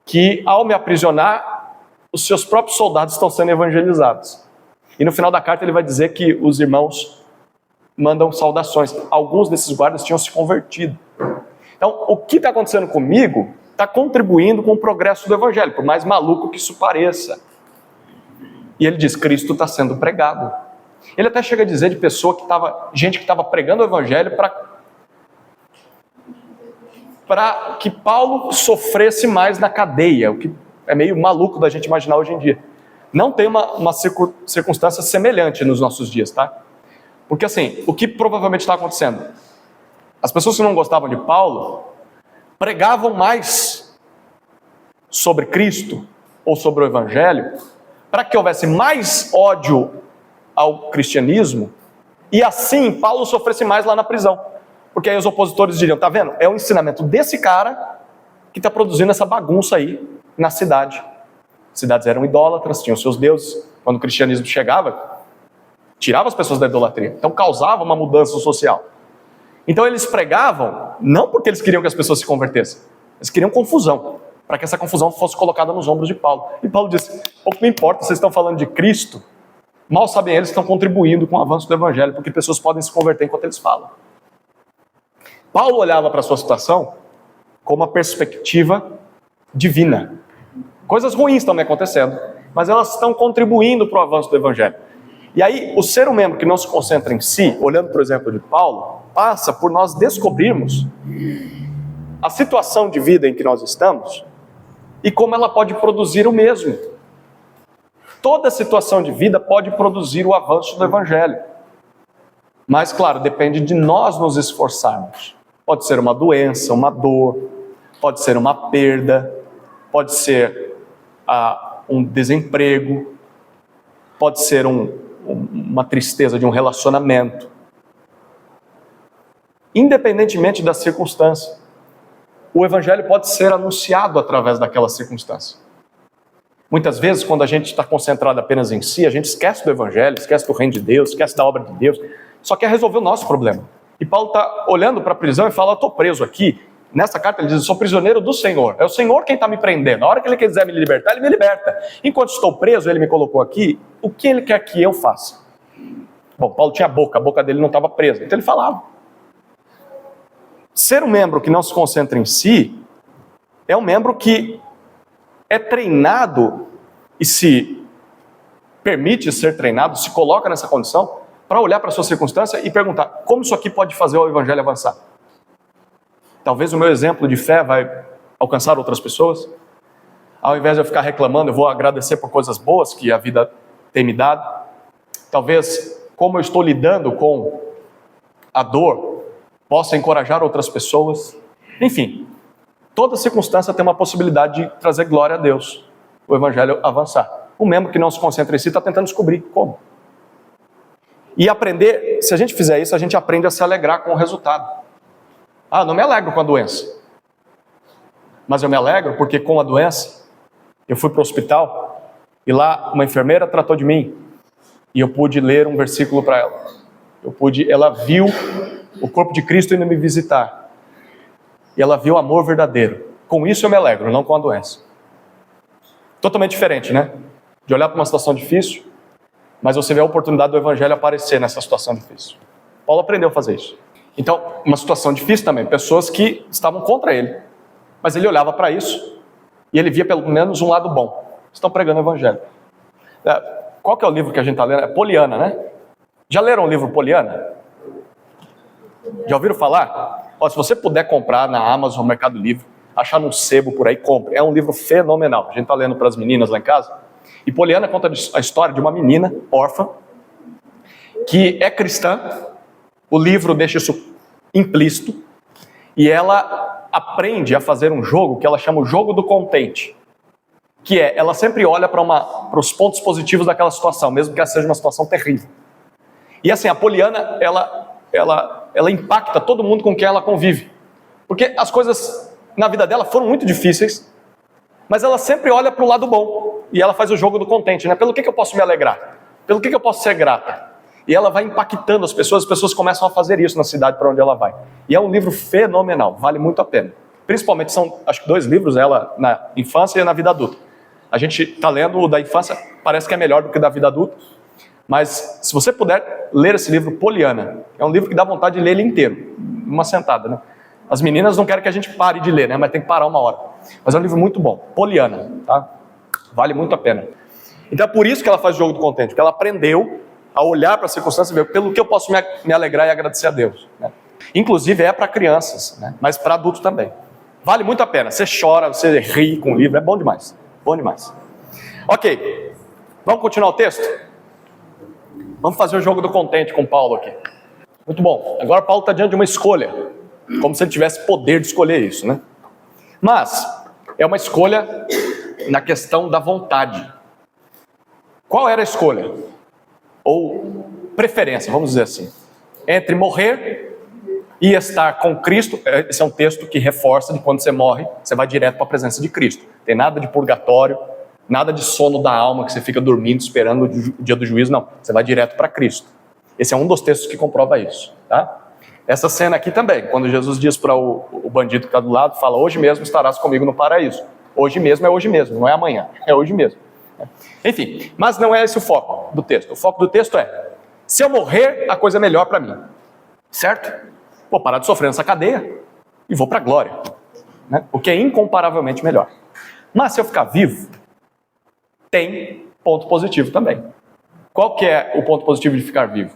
que ao me aprisionar, os seus próprios soldados estão sendo evangelizados. E no final da carta ele vai dizer que os irmãos mandam saudações. Alguns desses guardas tinham se convertido. Então, o que está acontecendo comigo está contribuindo com o progresso do evangelho, por mais maluco que isso pareça. E ele diz: Cristo está sendo pregado. Ele até chega a dizer de gente que estava pregando o evangelho para que Paulo sofresse mais na cadeia, o que é meio maluco da gente imaginar hoje em dia. Não tem uma circunstância semelhante nos nossos dias, tá? Porque assim, o que provavelmente está acontecendo? As pessoas que não gostavam de Paulo pregavam mais sobre Cristo ou sobre o evangelho para que houvesse mais ódio ao cristianismo e assim Paulo sofresse mais lá na prisão. Porque aí os opositores diriam: tá vendo? É o ensinamento desse cara que está produzindo essa bagunça aí na cidade. Cidades eram idólatras, tinham seus deuses. Quando o cristianismo chegava, tirava as pessoas da idolatria. Então causava uma mudança social. Então eles pregavam, não porque eles queriam que as pessoas se convertessem, eles queriam confusão, para que essa confusão fosse colocada nos ombros de Paulo. E Paulo disse: pouco me importa, vocês estão falando de Cristo, mal sabem eles que estão contribuindo com o avanço do evangelho, porque pessoas podem se converter enquanto eles falam. Paulo olhava para a sua situação com uma perspectiva divina. Coisas ruins estão me acontecendo, mas elas estão contribuindo para o avanço do evangelho. E aí, o ser um membro que não se concentra em si, olhando para o exemplo de Paulo, passa por nós descobrirmos a situação de vida em que nós estamos e como ela pode produzir o mesmo. Toda situação de vida pode produzir o avanço do evangelho. Mas, claro, depende de nós nos esforçarmos. Pode ser uma doença, uma dor, pode ser uma perda, pode ser um desemprego, pode ser uma tristeza de um relacionamento. Independentemente da circunstância, o evangelho pode ser anunciado através daquela circunstância. Muitas vezes, quando a gente está concentrado apenas em si, a gente esquece do evangelho, esquece do reino de Deus, esquece da obra de Deus, só quer resolver o nosso problema. E Paulo está olhando para a prisão e fala: eu estou preso aqui. Nessa carta ele diz: eu sou prisioneiro do Senhor. É o Senhor quem está me prendendo. A hora que ele quiser me libertar, ele me liberta. Enquanto estou preso, ele me colocou aqui. O que ele quer que eu faça? Bom, Paulo tinha a boca dele não estava presa, então ele falava. Ser um membro que não se concentra em si é um membro que é treinado e se permite ser treinado, se coloca nessa condição para olhar para a sua circunstância e perguntar: como isso aqui pode fazer o evangelho avançar? Talvez o meu exemplo de fé vai alcançar outras pessoas. Ao invés de eu ficar reclamando, eu vou agradecer por coisas boas que a vida tem me dado. Talvez, como eu estou lidando com a dor, possa encorajar outras pessoas. Enfim, toda circunstância tem uma possibilidade de trazer glória a Deus, o evangelho avançar. O membro que não se concentra em si está tentando descobrir como. E aprender, se a gente fizer isso, a gente aprende a se alegrar com o resultado. Ah, não me alegro com a doença. Mas eu me alegro porque com a doença, eu fui para o hospital e lá uma enfermeira tratou de mim. E eu pude ler um versículo para ela. Ela viu o corpo de Cristo indo me visitar. E ela viu o amor verdadeiro. Com isso eu me alegro, não com a doença. Totalmente diferente, né? De olhar para uma situação difícil, mas você vê a oportunidade do evangelho aparecer nessa situação difícil. Paulo aprendeu a fazer isso. Então, uma situação difícil também, pessoas que estavam contra ele. Mas ele olhava para isso e ele via pelo menos um lado bom. Estão pregando o evangelho. Qual que é o livro que a gente está lendo? É Poliana, né? Já leram o livro Poliana? Já ouviram falar? Ó, se você puder comprar na Amazon, no Mercado Livre, achar num sebo por aí, compre. É um livro fenomenal. A gente está lendo para as meninas lá em casa. E Poliana conta a história de uma menina órfã que é cristã. O livro deixa isso implícito. E ela aprende a fazer um jogo que ela chama o jogo do contente. Que é, ela sempre olha para os pontos positivos daquela situação, mesmo que ela seja uma situação terrível. E assim, a Poliana, ela impacta todo mundo com quem ela convive. Porque as coisas na vida dela foram muito difíceis, mas ela sempre olha para o lado bom. E ela faz o jogo do contente, né? Pelo que eu posso me alegrar? Pelo que eu posso ser grata? E ela vai impactando as pessoas começam a fazer isso na cidade para onde ela vai. E é um livro fenomenal, vale muito a pena. Principalmente são, acho que 2 livros, ela na infância e na vida adulta. A gente está lendo o da infância, parece que é melhor do que o da vida adulta. Mas se você puder ler esse livro, Poliana, é um livro que dá vontade de ler ele inteiro, numa sentada, né? As meninas não querem que a gente pare de ler, né? Mas tem que parar uma hora. Mas é um livro muito bom, Poliana, tá? Vale muito a pena. Então é por isso que ela faz o jogo do contente, porque ela aprendeu a olhar para a circunstância e ver pelo que eu posso me alegrar e agradecer a Deus, né? Inclusive é para crianças, né? Mas para adultos também. Vale muito a pena. Você chora, você ri com o livro, é bom demais. Bom demais. Ok, vamos continuar o texto? Vamos fazer o jogo do contente com Paulo aqui. Muito bom. Agora Paulo está diante de uma escolha, como se ele tivesse poder de escolher isso, né? Mas é uma escolha na questão da vontade. Qual era a escolha? Ou preferência, vamos dizer assim. Entre morrer e estar com Cristo. Esse é um texto que reforça de quando você morre, você vai direto para a presença de Cristo. Tem nada de purgatório, nada de sono da alma, que você fica dormindo, esperando o dia do juízo, não. Você vai direto para Cristo. Esse é um dos textos que comprova isso, tá? Essa cena aqui também, quando Jesus diz para o bandido que está do lado, fala, hoje mesmo estarás comigo no paraíso. Hoje mesmo é hoje mesmo, não é amanhã, é hoje mesmo. Enfim, mas não é esse o foco do texto. O foco do texto é, se eu morrer, a coisa é melhor para mim. Certo? Vou parar de sofrer nessa cadeia e vou para a glória, né? O que é incomparavelmente melhor. Mas se eu ficar vivo, tem ponto positivo também. Qual que é o ponto positivo de ficar vivo?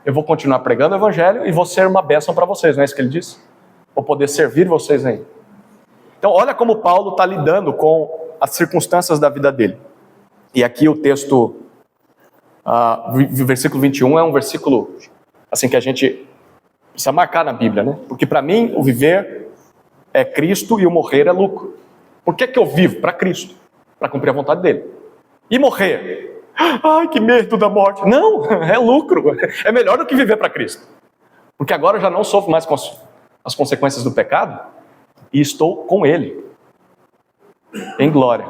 Eu vou continuar pregando o evangelho e vou ser uma bênção para vocês, não é isso que ele disse? Vou poder servir vocês aí. Então olha como Paulo está lidando com as circunstâncias da vida dele. E aqui o texto, versículo 21 é um versículo assim que a gente precisa marcar na Bíblia, né? Porque para mim o viver é Cristo e o morrer é lucro. Por que eu vivo? Para Cristo, para cumprir a vontade dele. E morrer? Ai, que medo da morte. Não, é lucro. É melhor do que viver para Cristo. Porque agora eu já não sofro mais com as consequências do pecado e estou com Ele, em glória.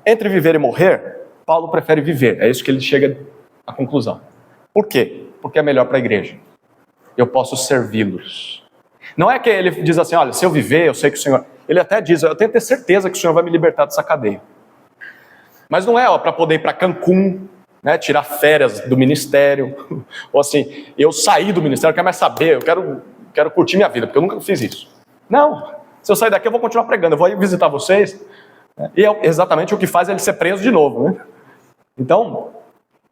Entre viver e morrer, Paulo prefere viver. É isso que ele chega à conclusão. Por quê? Porque é melhor para a igreja. Eu posso servi-los. Não é que ele diz assim, olha, se eu viver, eu sei que o Senhor... Ele até diz, eu tenho que ter certeza que o Senhor vai me libertar dessa cadeia. Mas não é para poder ir para Cancún, né, tirar férias do ministério, ou assim, eu saí do ministério, eu quero mais saber, eu quero curtir minha vida, porque eu nunca fiz isso. Não, se eu sair daqui eu vou continuar pregando, eu vou ir visitar vocês, né, e é exatamente o que faz ele ser preso de novo, né? Então,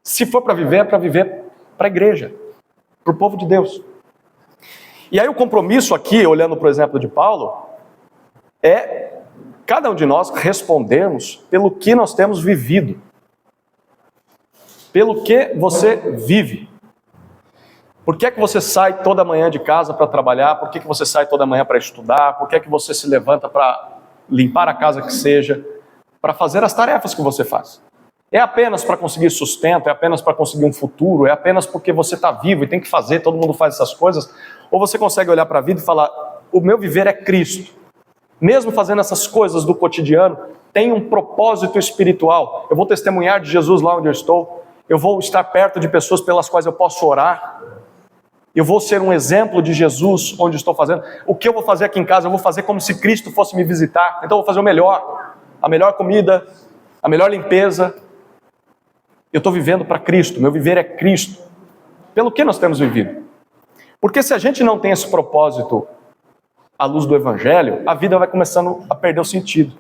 se for para viver, é para viver para a igreja, para o povo de Deus. E aí o compromisso aqui, olhando para o exemplo de Paulo, é cada um de nós respondermos pelo que nós temos vivido. Pelo que você vive. Por que é que você sai toda manhã de casa para trabalhar? Por que é que você sai toda manhã para estudar? Por que é que você se levanta para limpar a casa que seja, para fazer as tarefas que você faz. É apenas para conseguir sustento, é apenas para conseguir um futuro, é apenas porque você está vivo e tem que fazer, todo mundo faz essas coisas? Ou você consegue olhar para a vida e falar, o meu viver é Cristo. Mesmo fazendo essas coisas do cotidiano, tem um propósito espiritual. Eu vou testemunhar de Jesus lá onde eu estou, eu vou estar perto de pessoas pelas quais eu posso orar, eu vou ser um exemplo de Jesus onde estou fazendo. O que eu vou fazer aqui em casa, eu vou fazer como se Cristo fosse me visitar. Então eu vou fazer o melhor, a melhor comida, a melhor limpeza. Eu estou vivendo para Cristo, meu viver é Cristo. Pelo que nós temos vivido? Porque se a gente não tem esse propósito à luz do Evangelho, a vida vai começando a perder o sentido.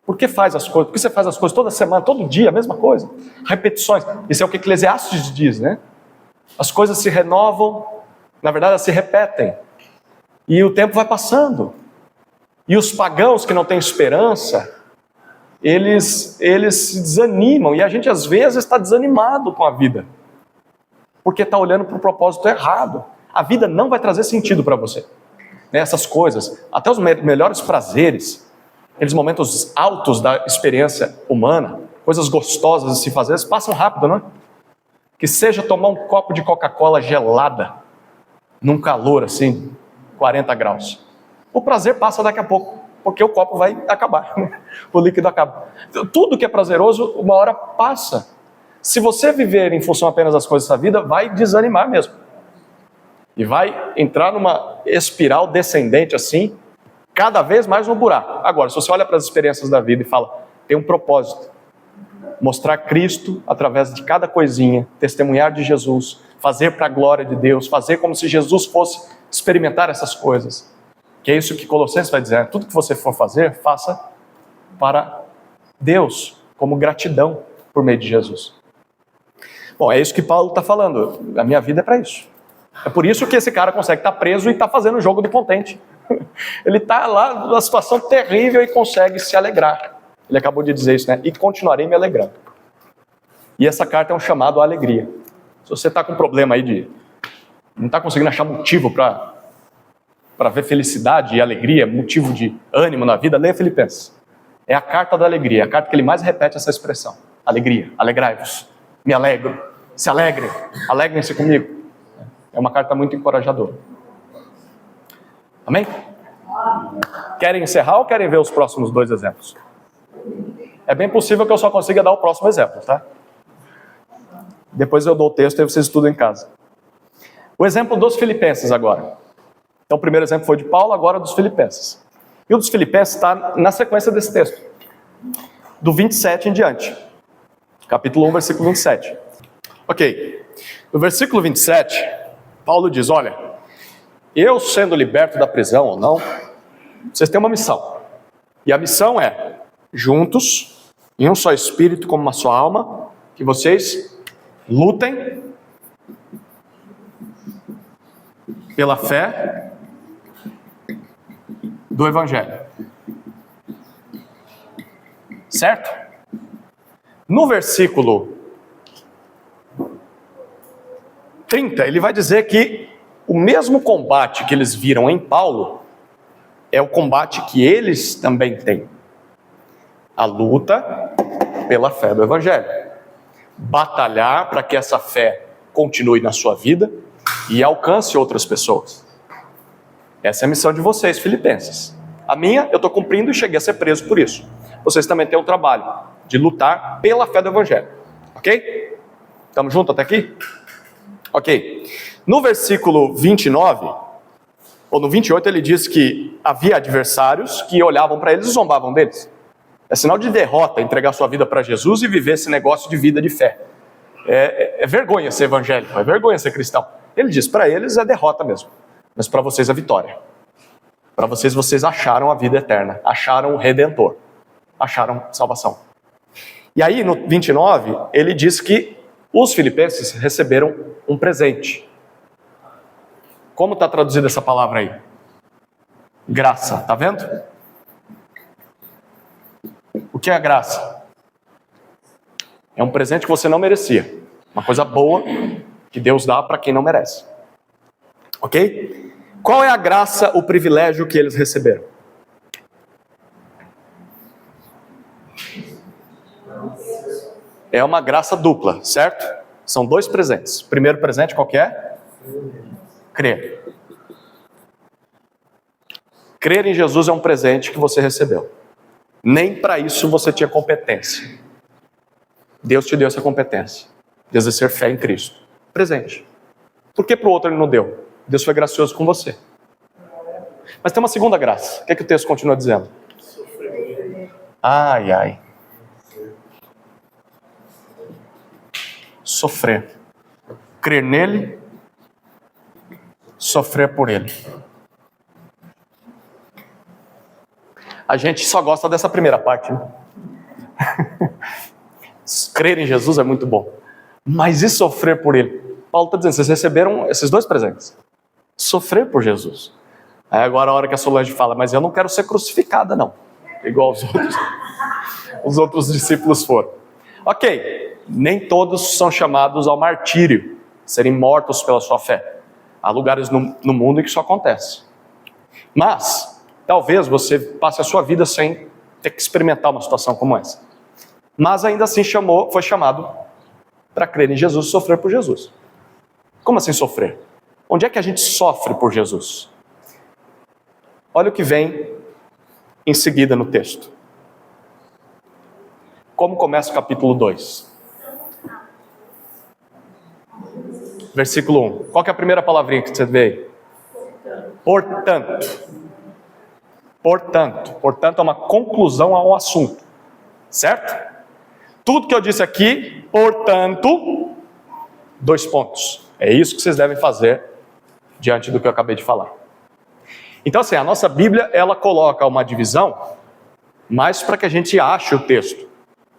Por que faz as coisas? Por que você faz as coisas toda semana, todo dia, a mesma coisa? Repetições. Isso é o que Eclesiastes diz, né? As coisas se renovam, na verdade elas se repetem. E o tempo vai passando. E os pagãos que não têm esperança, eles se desanimam. E a gente às vezes está desanimado com a vida. Porque está olhando para o propósito errado. A vida não vai trazer sentido para você. Essas coisas, até os melhores prazeres, aqueles momentos altos da experiência humana, coisas gostosas de se fazer, eles passam rápido, não é? Que seja tomar um copo de Coca-Cola gelada, num calor assim, 40 graus. O prazer passa daqui a pouco, porque o copo vai acabar, o líquido acaba. Tudo que é prazeroso, uma hora passa. Se você viver em função apenas das coisas da vida, vai desanimar mesmo. E vai entrar numa espiral descendente assim, cada vez mais no buraco. Agora, se você olha para as experiências da vida e fala, tem um propósito, mostrar Cristo através de cada coisinha, testemunhar de Jesus, fazer para a glória de Deus, fazer como se Jesus fosse experimentar essas coisas. Que é isso que Colossenses vai dizer, tudo que você for fazer, faça para Deus, como gratidão por meio de Jesus. Bom, é isso que Paulo está falando, a minha vida é para isso. É por isso que esse cara consegue estar preso e está fazendo o jogo do contente. Ele está lá numa situação terrível e consegue se alegrar. Ele acabou de dizer isso, né? E continuarei me alegrando. E essa carta é um chamado à alegria. Se você está com um problema aí de não está conseguindo achar motivo para ver felicidade e alegria, motivo de ânimo na vida, leia Filipenses. É a carta da alegria, é a carta que ele mais repete essa expressão. Alegria, alegrai-vos, me alegro, se alegrem, alegrem-se comigo. É uma carta muito encorajadora. Amém? Querem encerrar ou querem ver os próximos 2 exemplos? É bem possível que eu só consiga dar o próximo exemplo, tá? Depois eu dou o texto e vocês estudam em casa. O exemplo dos Filipenses agora. Então o primeiro exemplo foi de Paulo, agora dos Filipenses. E o dos Filipenses está na sequência desse texto. Do 27 em diante. Capítulo 1, versículo 27. Ok. No versículo 27, Paulo diz, olha, eu sendo liberto da prisão ou não, vocês têm uma missão. E a missão é, juntos, em um só espírito, como uma só alma, que vocês lutem pela fé do Evangelho. Certo? No versículo 30, ele vai dizer que o mesmo combate que eles viram em Paulo é o combate que eles também têm. A luta pela fé do Evangelho. Batalhar para que essa fé continue na sua vida e alcance outras pessoas. Essa é a missão de vocês, filipenses. A minha, eu estou cumprindo e cheguei a ser preso por isso. Vocês também têm o trabalho de lutar pela fé do Evangelho. Ok? Estamos juntos até aqui? Ok. No versículo 29, ou no 28, ele diz que havia adversários que olhavam para eles e zombavam deles. É sinal de derrota entregar sua vida para Jesus e viver esse negócio de vida de fé. É vergonha ser evangélico, é vergonha ser cristão. Ele diz, para eles é derrota mesmo, mas para vocês é vitória. Para vocês acharam a vida eterna, acharam o Redentor, acharam salvação. E aí no 29, ele diz que os filipenses receberam um presente. Como está traduzida essa palavra aí? Graça, tá vendo? O que é a graça? É um presente que você não merecia. Uma coisa boa que Deus dá para quem não merece. Ok? Qual é a graça, o privilégio que eles receberam? é uma graça dupla, certo? São 2 presentes. Primeiro presente qual que é? Crer. Crer em Jesus é um presente que você recebeu. Nem para isso você tinha competência. Deus te deu essa competência de exercer fé em Cristo. Presente. Por que para o outro ele não deu? Deus foi gracioso com você. Mas tem uma segunda graça. O que é que o texto continua dizendo? Ai, ai. Sofrer. Crer nele, sofrer por ele. A gente só gosta dessa primeira parte, né? Crer em Jesus é muito bom. Mas e sofrer por ele? Paulo está dizendo, vocês receberam esses 2 presentes. Sofrer por Jesus. Aí agora a hora que a Solange fala, mas eu não quero ser crucificada não. Igual os outros discípulos foram. Ok, nem todos são chamados ao martírio, serem mortos pela sua fé. Há lugares no mundo em que isso acontece. Mas, talvez você passe a sua vida sem ter que experimentar uma situação como essa. Mas ainda assim foi chamado para crer em Jesus e sofrer por Jesus. Como assim sofrer? Onde é que a gente sofre por Jesus? Olha o que vem em seguida no texto. Como começa o capítulo 2? Versículo 1. Qual que é a primeira palavrinha que você vê aí? Portanto. Portanto. Portanto é uma conclusão a um assunto. Certo? Tudo que eu disse aqui, portanto, 2 pontos. É isso que vocês devem fazer diante do que eu acabei de falar. Então assim, a nossa Bíblia, ela coloca uma divisão mais para que a gente ache o texto.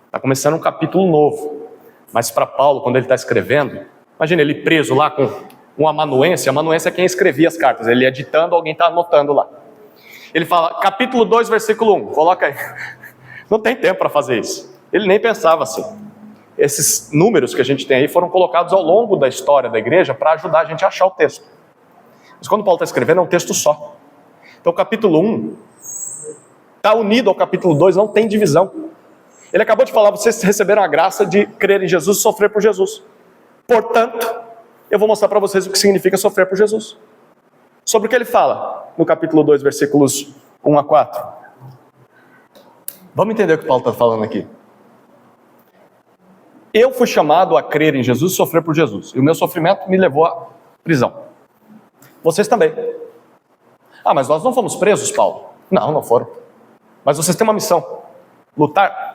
Está começando um capítulo novo. Mas para Paulo, quando ele está escrevendo, imagina ele preso lá com um amanuense. Amanuense é quem escrevia as cartas. Ele ia ditando, alguém está anotando lá. Ele fala, capítulo 2, versículo 1. Coloca aí. Não tem tempo para fazer isso. Ele nem pensava assim. Esses números que a gente tem aí foram colocados ao longo da história da igreja para ajudar a gente a achar o texto. Mas quando Paulo está escrevendo, é um texto só. Então o capítulo 1 está unido ao capítulo 2, não tem divisão. Ele acabou de falar, vocês receberam a graça de crer em Jesus e sofrer por Jesus. Portanto, eu vou mostrar para vocês o que significa sofrer por Jesus. Sobre o que ele fala no capítulo 2, versículos 1 a 4. Vamos entender o que Paulo está falando aqui. Eu fui chamado a crer em Jesus e sofrer por Jesus. E o meu sofrimento me levou à prisão. Vocês também. Ah, mas nós não fomos presos, Paulo. Não, não foram. Mas vocês têm uma missão. Lutar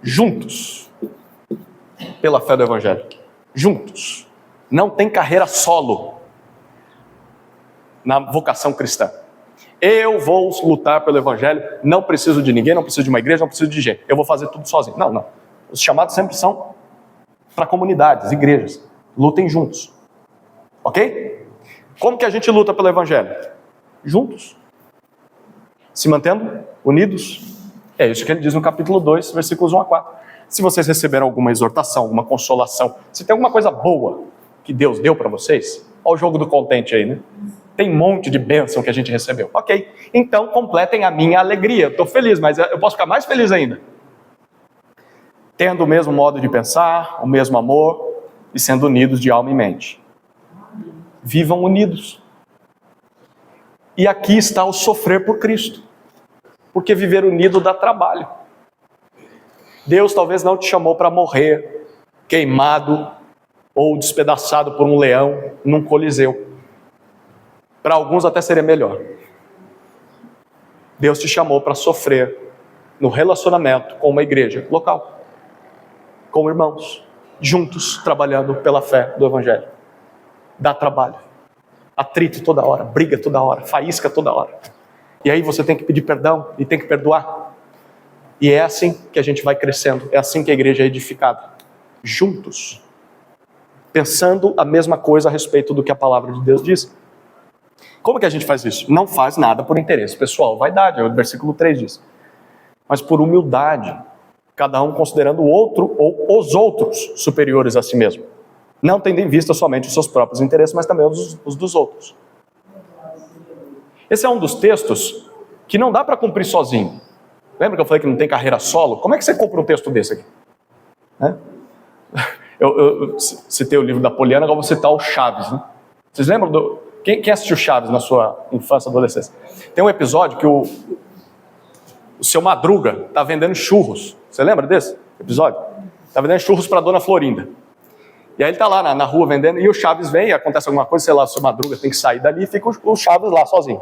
juntos pela fé do Evangelho. Juntos. Não tem carreira solo na vocação cristã. Eu vou lutar pelo Evangelho, não preciso de ninguém, não preciso de uma igreja, não preciso de gente. Eu vou fazer tudo sozinho. Não, não. Os chamados sempre são para comunidades, igrejas. Lutem juntos. Ok? Como que a gente luta pelo Evangelho? Juntos. Se mantendo unidos. É isso que ele diz no capítulo 2, versículos 1 a 4. Se vocês receberam alguma exortação, alguma consolação, se tem alguma coisa boa que Deus deu para vocês, olha o jogo do contente aí, né? Tem um monte de bênção que a gente recebeu. Ok, então completem a minha alegria. Estou feliz, mas eu posso ficar mais feliz ainda. Tendo o mesmo modo de pensar, o mesmo amor e sendo unidos de alma e mente. Vivam unidos. E aqui está o sofrer por Cristo. Porque viver unido dá trabalho. Deus talvez não te chamou para morrer queimado ou despedaçado por um leão num coliseu. Para alguns até seria melhor. Deus te chamou para sofrer no relacionamento com uma igreja local, com irmãos, juntos trabalhando pela fé do Evangelho. Dá trabalho, atrito toda hora, briga toda hora, faísca toda hora. E aí você tem que pedir perdão e tem que perdoar. E é assim que a gente vai crescendo, é assim que a igreja é edificada. Juntos, pensando a mesma coisa a respeito do que a palavra de Deus diz. Como que a gente faz isso? Não faz nada por interesse pessoal, vaidade, é o versículo 3 diz. Mas por humildade, cada um considerando o outro ou os outros superiores a si mesmo. Não tendo em vista somente os seus próprios interesses, mas também os dos outros. Esse é um dos textos que não dá para cumprir sozinho. Lembra que eu falei que não tem carreira solo? Como é que você compra um texto desse aqui? Eu citei o livro da Poliana, agora vou citar o Chaves, né? Vocês lembram do... Quem assistiu Chaves na sua infância e adolescência? Tem um episódio que o seu Madruga está vendendo churros. Você lembra desse episódio? Está vendendo churros para a dona Florinda. E aí ele está lá na rua vendendo, e o Chaves vem, acontece alguma coisa, sei lá, o seu Madruga tem que sair dali, e fica o Chaves lá sozinho.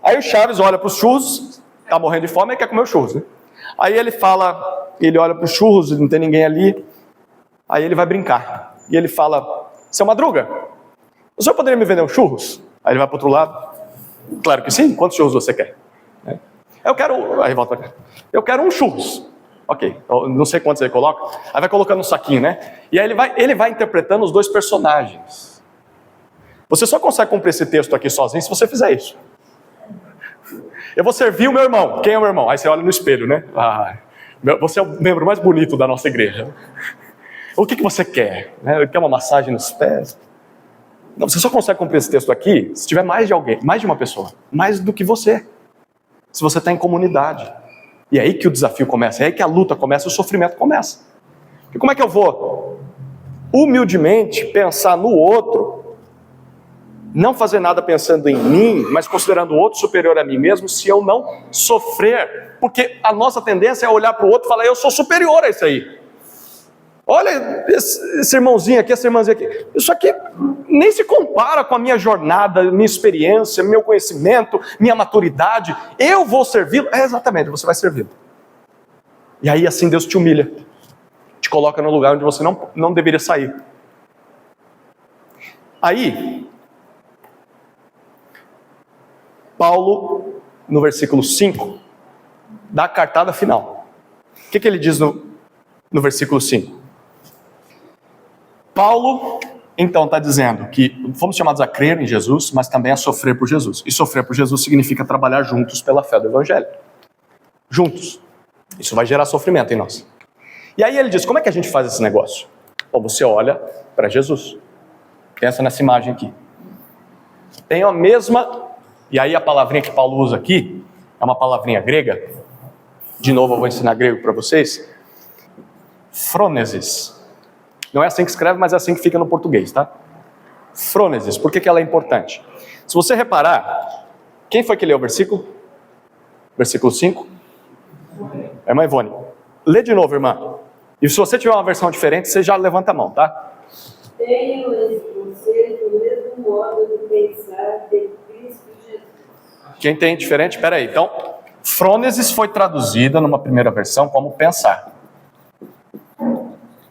Aí o Chaves olha para os churros, está morrendo de fome e quer comer os churros, né? Aí ele fala, ele olha para os churros, não tem ninguém ali, aí ele vai brincar. E ele fala, seu Madruga, o senhor poderia me vender uns churros? Aí ele vai para o outro lado, claro que sim, quantos churros você quer? Eu quero, aí volta para cá, eu quero uns churros. Ok, não sei quantos ele coloca, aí vai colocando um saquinho, né? E aí ele vai interpretando os dois personagens. Você só consegue cumprir esse texto aqui sozinho se você fizer isso. Eu vou servir o meu irmão. Quem é o meu irmão? Aí você olha no espelho, né? Você é o membro mais bonito da nossa igreja. O que você quer? Quer uma massagem nos pés? Não, você só consegue cumprir esse texto aqui se tiver mais de alguém, mais de uma pessoa, mais do que você. Se você está em comunidade. E é aí que o desafio começa, é aí que a luta começa, o sofrimento começa. E como é que eu vou humildemente pensar no outro, não fazer nada pensando em mim, mas considerando o outro superior a mim mesmo, se eu não sofrer? Porque a nossa tendência é olhar para o outro e falar, eu sou superior a isso aí. Olha esse irmãozinho aqui, essa irmãzinha aqui. Isso aqui nem se compara com a minha jornada, minha experiência, meu conhecimento, minha maturidade. Eu vou servi-lo. Exatamente, você vai servi-lo. E aí assim Deus te humilha. Te coloca no lugar onde você não deveria sair. Aí, Paulo, no versículo 5, dá a cartada final. O que ele diz no versículo 5? Paulo, então, está dizendo que fomos chamados a crer em Jesus, mas também a sofrer por Jesus. E sofrer por Jesus significa trabalhar juntos pela fé do Evangelho. Juntos. Isso vai gerar sofrimento em nós. E aí ele diz, como é que a gente faz esse negócio? Bom, você olha para Jesus. Pensa nessa imagem aqui. Tem a mesma... E aí a palavrinha que Paulo usa aqui, é uma palavrinha grega. De novo eu vou ensinar grego para vocês. Frônesis. Não é assim que escreve, mas é assim que fica no português, tá? Frônesis. Por que ela é importante? Se você reparar, quem foi que leu o versículo? Versículo 5? É a irmã Ivone. Lê de novo, irmã. E se você tiver uma versão diferente, você já levanta a mão, tá? Tenham esse conceito, o mesmo modo de pensar de Cristo Jesus. Quem tem diferente? Espera aí. Então, frônesis foi traduzida numa primeira versão como pensar.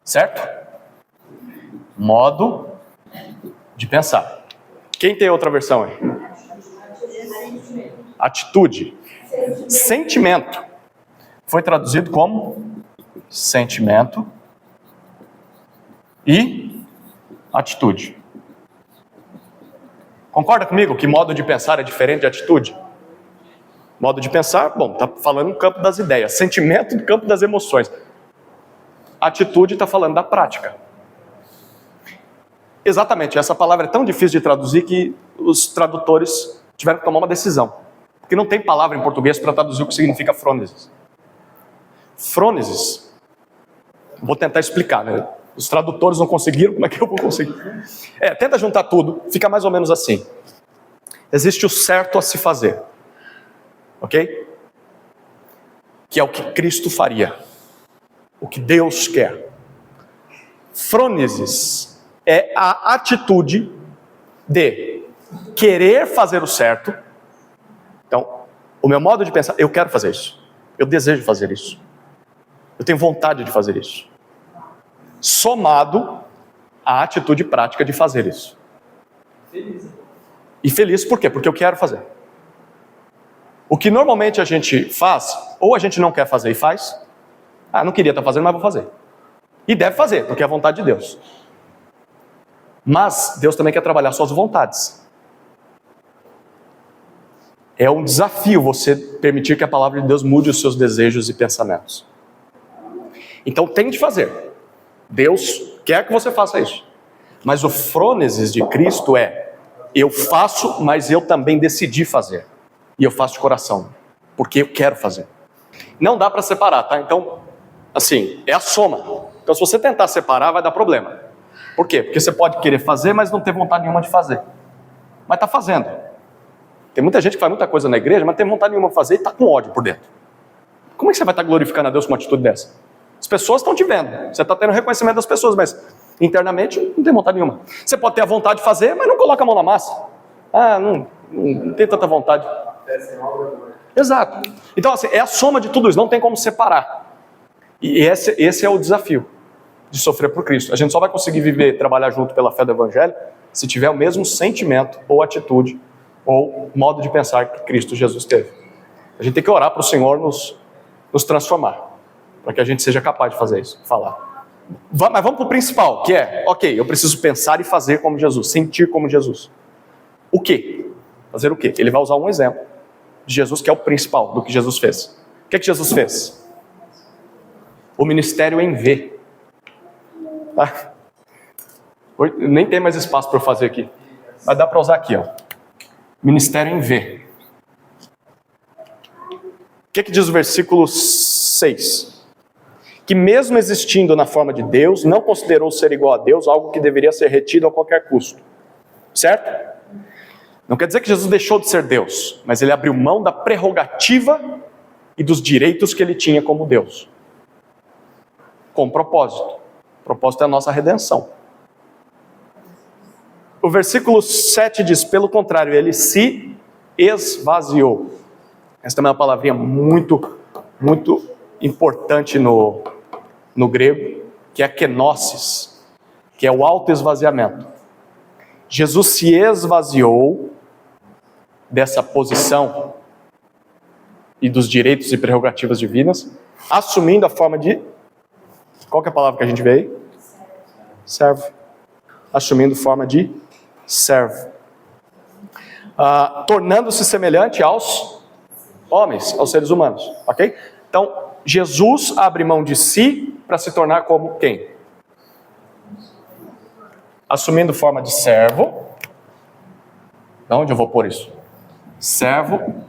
Certo? Modo de pensar. Quem tem outra versão aí? Atitude. Sentimento. Foi traduzido como sentimento e atitude. Concorda comigo que modo de pensar é diferente de atitude? Modo de pensar, bom, está falando no campo das ideias. Sentimento no campo das emoções. Atitude está falando da prática. Exatamente, essa palavra é tão difícil de traduzir que os tradutores tiveram que tomar uma decisão. Porque não tem palavra em português para traduzir o que significa frônesis. Frônesis, vou tentar explicar, né? Os tradutores não conseguiram, como é que eu vou conseguir? Tenta juntar tudo, fica mais ou menos assim. Existe o certo a se fazer. Ok? Que é o que Cristo faria. O que Deus quer. Frônesis é a atitude de querer fazer o certo. Então, o meu modo de pensar, eu quero fazer isso. Eu desejo fazer isso. Eu tenho vontade de fazer isso. Somado à atitude prática de fazer isso. Feliz. E feliz por quê? Porque eu quero fazer. O que normalmente a gente faz, ou a gente não quer fazer e faz. Não queria estar fazendo, mas vou fazer. E deve fazer, porque é a vontade de Deus. Mas Deus também quer trabalhar suas vontades. É um desafio você permitir que a palavra de Deus mude os seus desejos e pensamentos. Então tem de fazer. Deus quer que você faça isso. Mas o frônesis de Cristo é: eu faço, mas eu também decidi fazer. E eu faço de coração, porque eu quero fazer. Não dá para separar, tá? Então, assim, é a soma. Então, se você tentar separar, vai dar problema. Por quê? Porque você pode querer fazer, mas não ter vontade nenhuma de fazer. Mas está fazendo. Tem muita gente que faz muita coisa na igreja, mas não tem vontade nenhuma de fazer e está com ódio por dentro. Como é que você vai estar glorificando a Deus com uma atitude dessa? As pessoas estão te vendo. Você está tendo reconhecimento das pessoas, mas internamente não tem vontade nenhuma. Você pode ter a vontade de fazer, mas não coloca a mão na massa. Não tem tanta vontade. Exato. Então, assim, é a soma de tudo isso, não tem como separar. E esse é o desafio de sofrer por Cristo. A gente só vai conseguir viver, trabalhar junto pela fé do Evangelho, se tiver o mesmo sentimento, ou atitude, ou modo de pensar que Cristo Jesus teve. A gente tem que orar para o Senhor nos transformar, para que a gente seja capaz de fazer isso, falar. Mas vamos para o principal, que é, ok, eu preciso pensar e fazer como Jesus, sentir como Jesus. O quê? Fazer o quê? Ele vai usar um exemplo de Jesus, que é o principal do que Jesus fez. O que Jesus fez? O ministério em V. Tá? Nem tem mais espaço para eu fazer aqui, mas dá para usar aqui, ó. Ministério em V. O que diz o versículo 6? Que mesmo existindo na forma de Deus, não considerou ser igual a Deus algo que deveria ser retido a qualquer custo. Certo? Não quer dizer que Jesus deixou de ser Deus, mas ele abriu mão da prerrogativa e dos direitos que ele tinha como Deus. Com propósito. O propósito é a nossa redenção. O versículo 7 diz, pelo contrário, ele se esvaziou. Essa também é uma palavrinha muito, muito importante no grego, que é kenosis, que é o autoesvaziamento. Jesus se esvaziou dessa posição e dos direitos e prerrogativas divinas, assumindo a forma de... Qual que é a palavra que a gente vê aí? Servo. Assumindo forma de servo. Tornando-se semelhante aos homens, aos seres humanos. Ok? Então, Jesus abre mão de si para se tornar como quem? Assumindo forma de servo. De onde eu vou pôr isso? Servo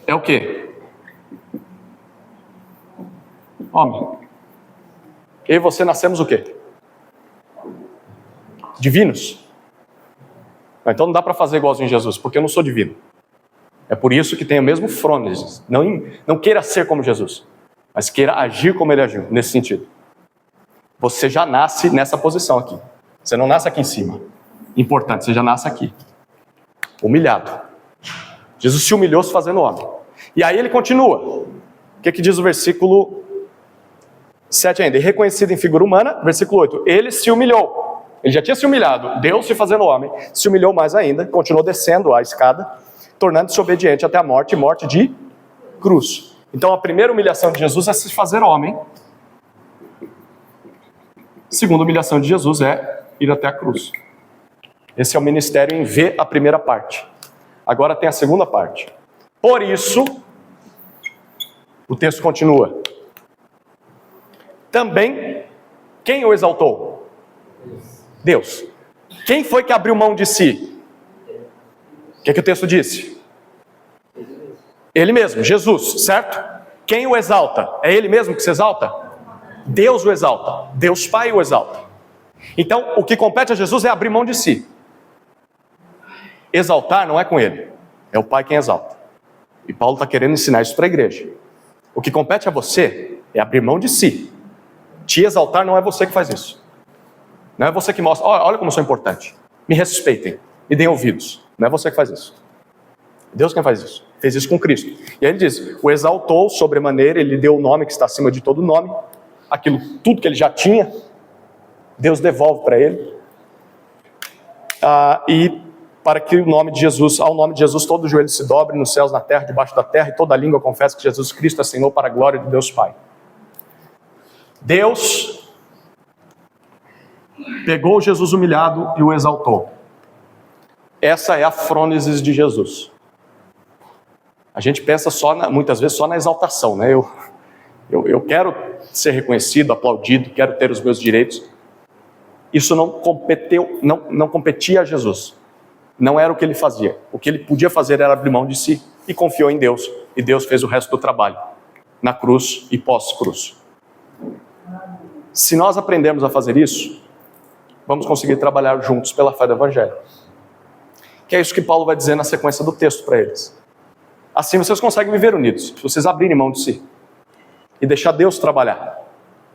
é o quê? Homem. Eu e você nascemos o quê? Divinos. Então não dá para fazer igualzinho a Jesus, porque eu não sou divino. É por isso que tem o mesmo frônesis. Não queira ser como Jesus, mas queira agir como ele agiu, nesse sentido. Você já nasce nessa posição aqui. Você não nasce aqui em cima. Importante, você já nasce aqui. Humilhado. Jesus se humilhou se fazendo homem. E aí ele continua. O que diz o versículo 7 ainda? E reconhecido em figura humana, versículo 8. Ele se humilhou. Ele já tinha se humilhado. Deus se fazendo homem. Se humilhou mais ainda. Continuou descendo a escada. Tornando-se obediente até a morte. Morte de cruz. Então a primeira humilhação de Jesus é se fazer homem. A segunda humilhação de Jesus é ir até a cruz. Esse é o ministério em V, a primeira parte. Agora tem a segunda parte. Por isso, o texto continua. Também, quem o exaltou? Deus. Quem foi que abriu mão de si? O que o texto disse? Ele mesmo, Jesus, certo? Quem o exalta? É ele mesmo que se exalta? Deus o exalta. Deus Pai o exalta. Então, o que compete a Jesus é abrir mão de si. Exaltar não é com ele. É o Pai quem exalta. E Paulo está querendo ensinar isso para a igreja. O que compete a você é abrir mão de si. Te exaltar não é você que faz isso. Não é você que mostra, olha como eu sou importante. Me respeitem, me deem ouvidos. Não é você que faz isso. Deus quem faz isso. Fez isso com Cristo. E aí ele diz, o exaltou sobremaneira, ele deu o nome que está acima de todo nome. Aquilo, tudo que ele já tinha, Deus devolve para ele. E para que o nome de Jesus, ao nome de Jesus, todo joelho se dobre nos céus, na terra, debaixo da terra, e toda língua confesse que Jesus Cristo é Senhor, para a glória de Deus Pai. Deus pegou Jesus humilhado e o exaltou. Essa é a frônesis de Jesus. A gente pensa muitas vezes só na exaltação, né? Eu quero ser reconhecido, aplaudido, quero ter os meus direitos. Isso não competia a Jesus. Não era o que ele fazia. O que ele podia fazer era abrir mão de si. e confiou em Deus. E Deus fez o resto do trabalho, na cruz e pós-cruz. Se nós aprendermos a fazer isso, vamos conseguir trabalhar juntos pela fé do Evangelho. Que é isso que Paulo vai dizer na sequência do texto para eles. Assim vocês conseguem viver unidos, se vocês abrirem mão de si e deixar Deus trabalhar.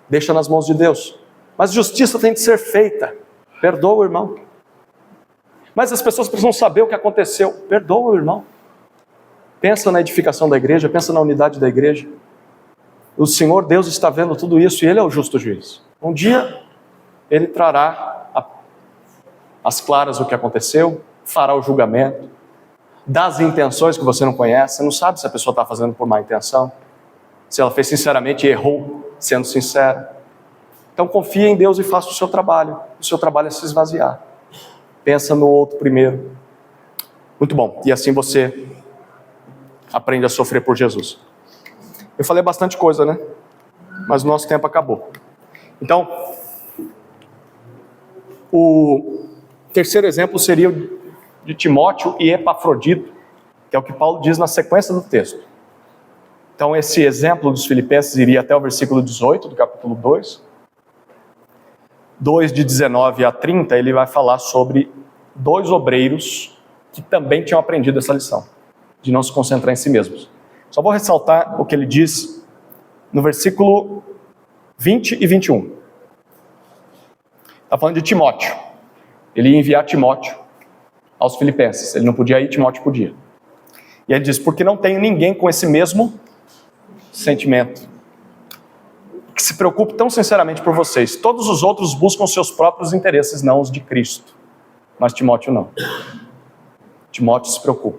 Deixa nas mãos de Deus. Mas justiça tem de ser feita. Perdoa o irmão. Mas as pessoas precisam saber o que aconteceu. Perdoa o irmão. Pensa na edificação da igreja, pensa na unidade da igreja. O Senhor Deus está vendo tudo isso e Ele é o justo juiz. Um dia Ele trará às claras o que aconteceu, fará o julgamento das intenções que você não conhece. Você não sabe se a pessoa está fazendo por má intenção, se ela fez sinceramente e errou sendo sincera. Então confia em Deus e faça o seu trabalho. O seu trabalho é se esvaziar. Pensa no outro primeiro. Muito bom. E assim você aprende a sofrer por Jesus. Eu falei bastante coisa, né? Mas o nosso tempo acabou. Então, o terceiro exemplo seria o de Timóteo e Epafrodito, que é o que Paulo diz na sequência do texto. Então, esse exemplo dos filipenses iria até o versículo 18 do capítulo 2. 2 de 19 a 30, ele vai falar sobre dois obreiros que também tinham aprendido essa lição, de não se concentrar em si mesmos. Só vou ressaltar o que ele diz no versículo 20 e 21. Está falando de Timóteo. Ele ia enviar Timóteo aos filipenses. Ele não podia ir, Timóteo podia. E ele diz, porque não tenho ninguém com esse mesmo sentimento, que se preocupe tão sinceramente por vocês. Todos os outros buscam seus próprios interesses, não os de Cristo. Mas Timóteo não. Timóteo se preocupa.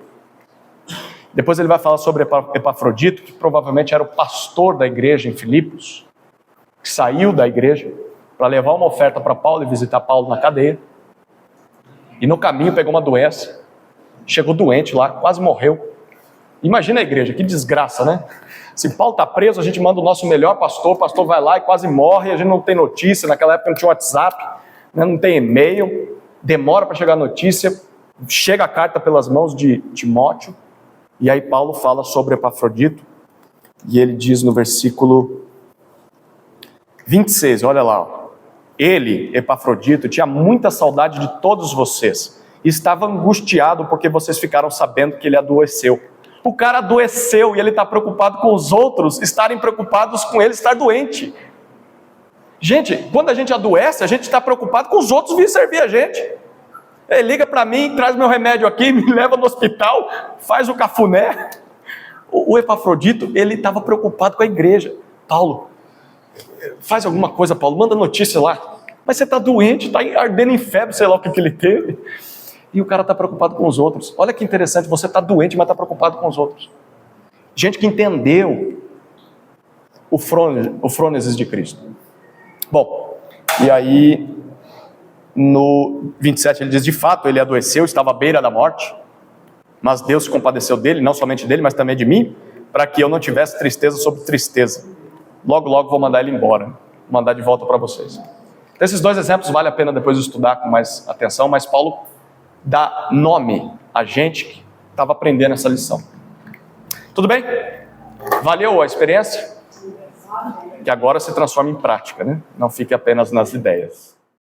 Depois ele vai falar sobre Epafrodito, que provavelmente era o pastor da igreja em Filipos, que saiu da igreja para levar uma oferta para Paulo e visitar Paulo na cadeia. E no caminho pegou uma doença, chegou doente lá, quase morreu. Imagina a igreja, que desgraça, né? Se Paulo está preso, a gente manda o nosso melhor pastor, o pastor vai lá e quase morre, a gente não tem notícia, naquela época não tinha WhatsApp, né? Não tem e-mail, demora para chegar a notícia, chega a carta pelas mãos de Timóteo, e aí Paulo fala sobre Epafrodito, e ele diz no versículo 26, olha lá, ó. Ele, Epafrodito, tinha muita saudade de todos vocês, e estava angustiado porque vocês ficaram sabendo que ele adoeceu. O cara adoeceu e ele está preocupado com os outros estarem preocupados com ele estar doente. Gente, quando a gente adoece, a gente está preocupado com os outros vir servir a gente. Ele liga para mim, traz meu remédio aqui, me leva no hospital, faz o cafuné. O Epafrodito, ele estava preocupado com a igreja. Paulo, faz alguma coisa, Paulo, manda notícia lá. Mas você está doente, está ardendo em febre, sei lá o que ele teve. E o cara está preocupado com os outros. Olha que interessante, você está doente, mas está preocupado com os outros. Gente que entendeu o frônesis de Cristo. Bom, e aí no 27 ele diz, de fato ele adoeceu, estava à beira da morte, mas Deus se compadeceu dele, não somente dele, mas também de mim, para que eu não tivesse tristeza sobre tristeza. Logo, logo vou mandar ele embora, vou mandar de volta para vocês. Então, esses dois exemplos vale a pena depois estudar com mais atenção, mas Paulo dá nome a gente que estava aprendendo essa lição. Tudo bem? Valeu a experiência? Que agora se transforma em prática, né? Não fique apenas nas ideias.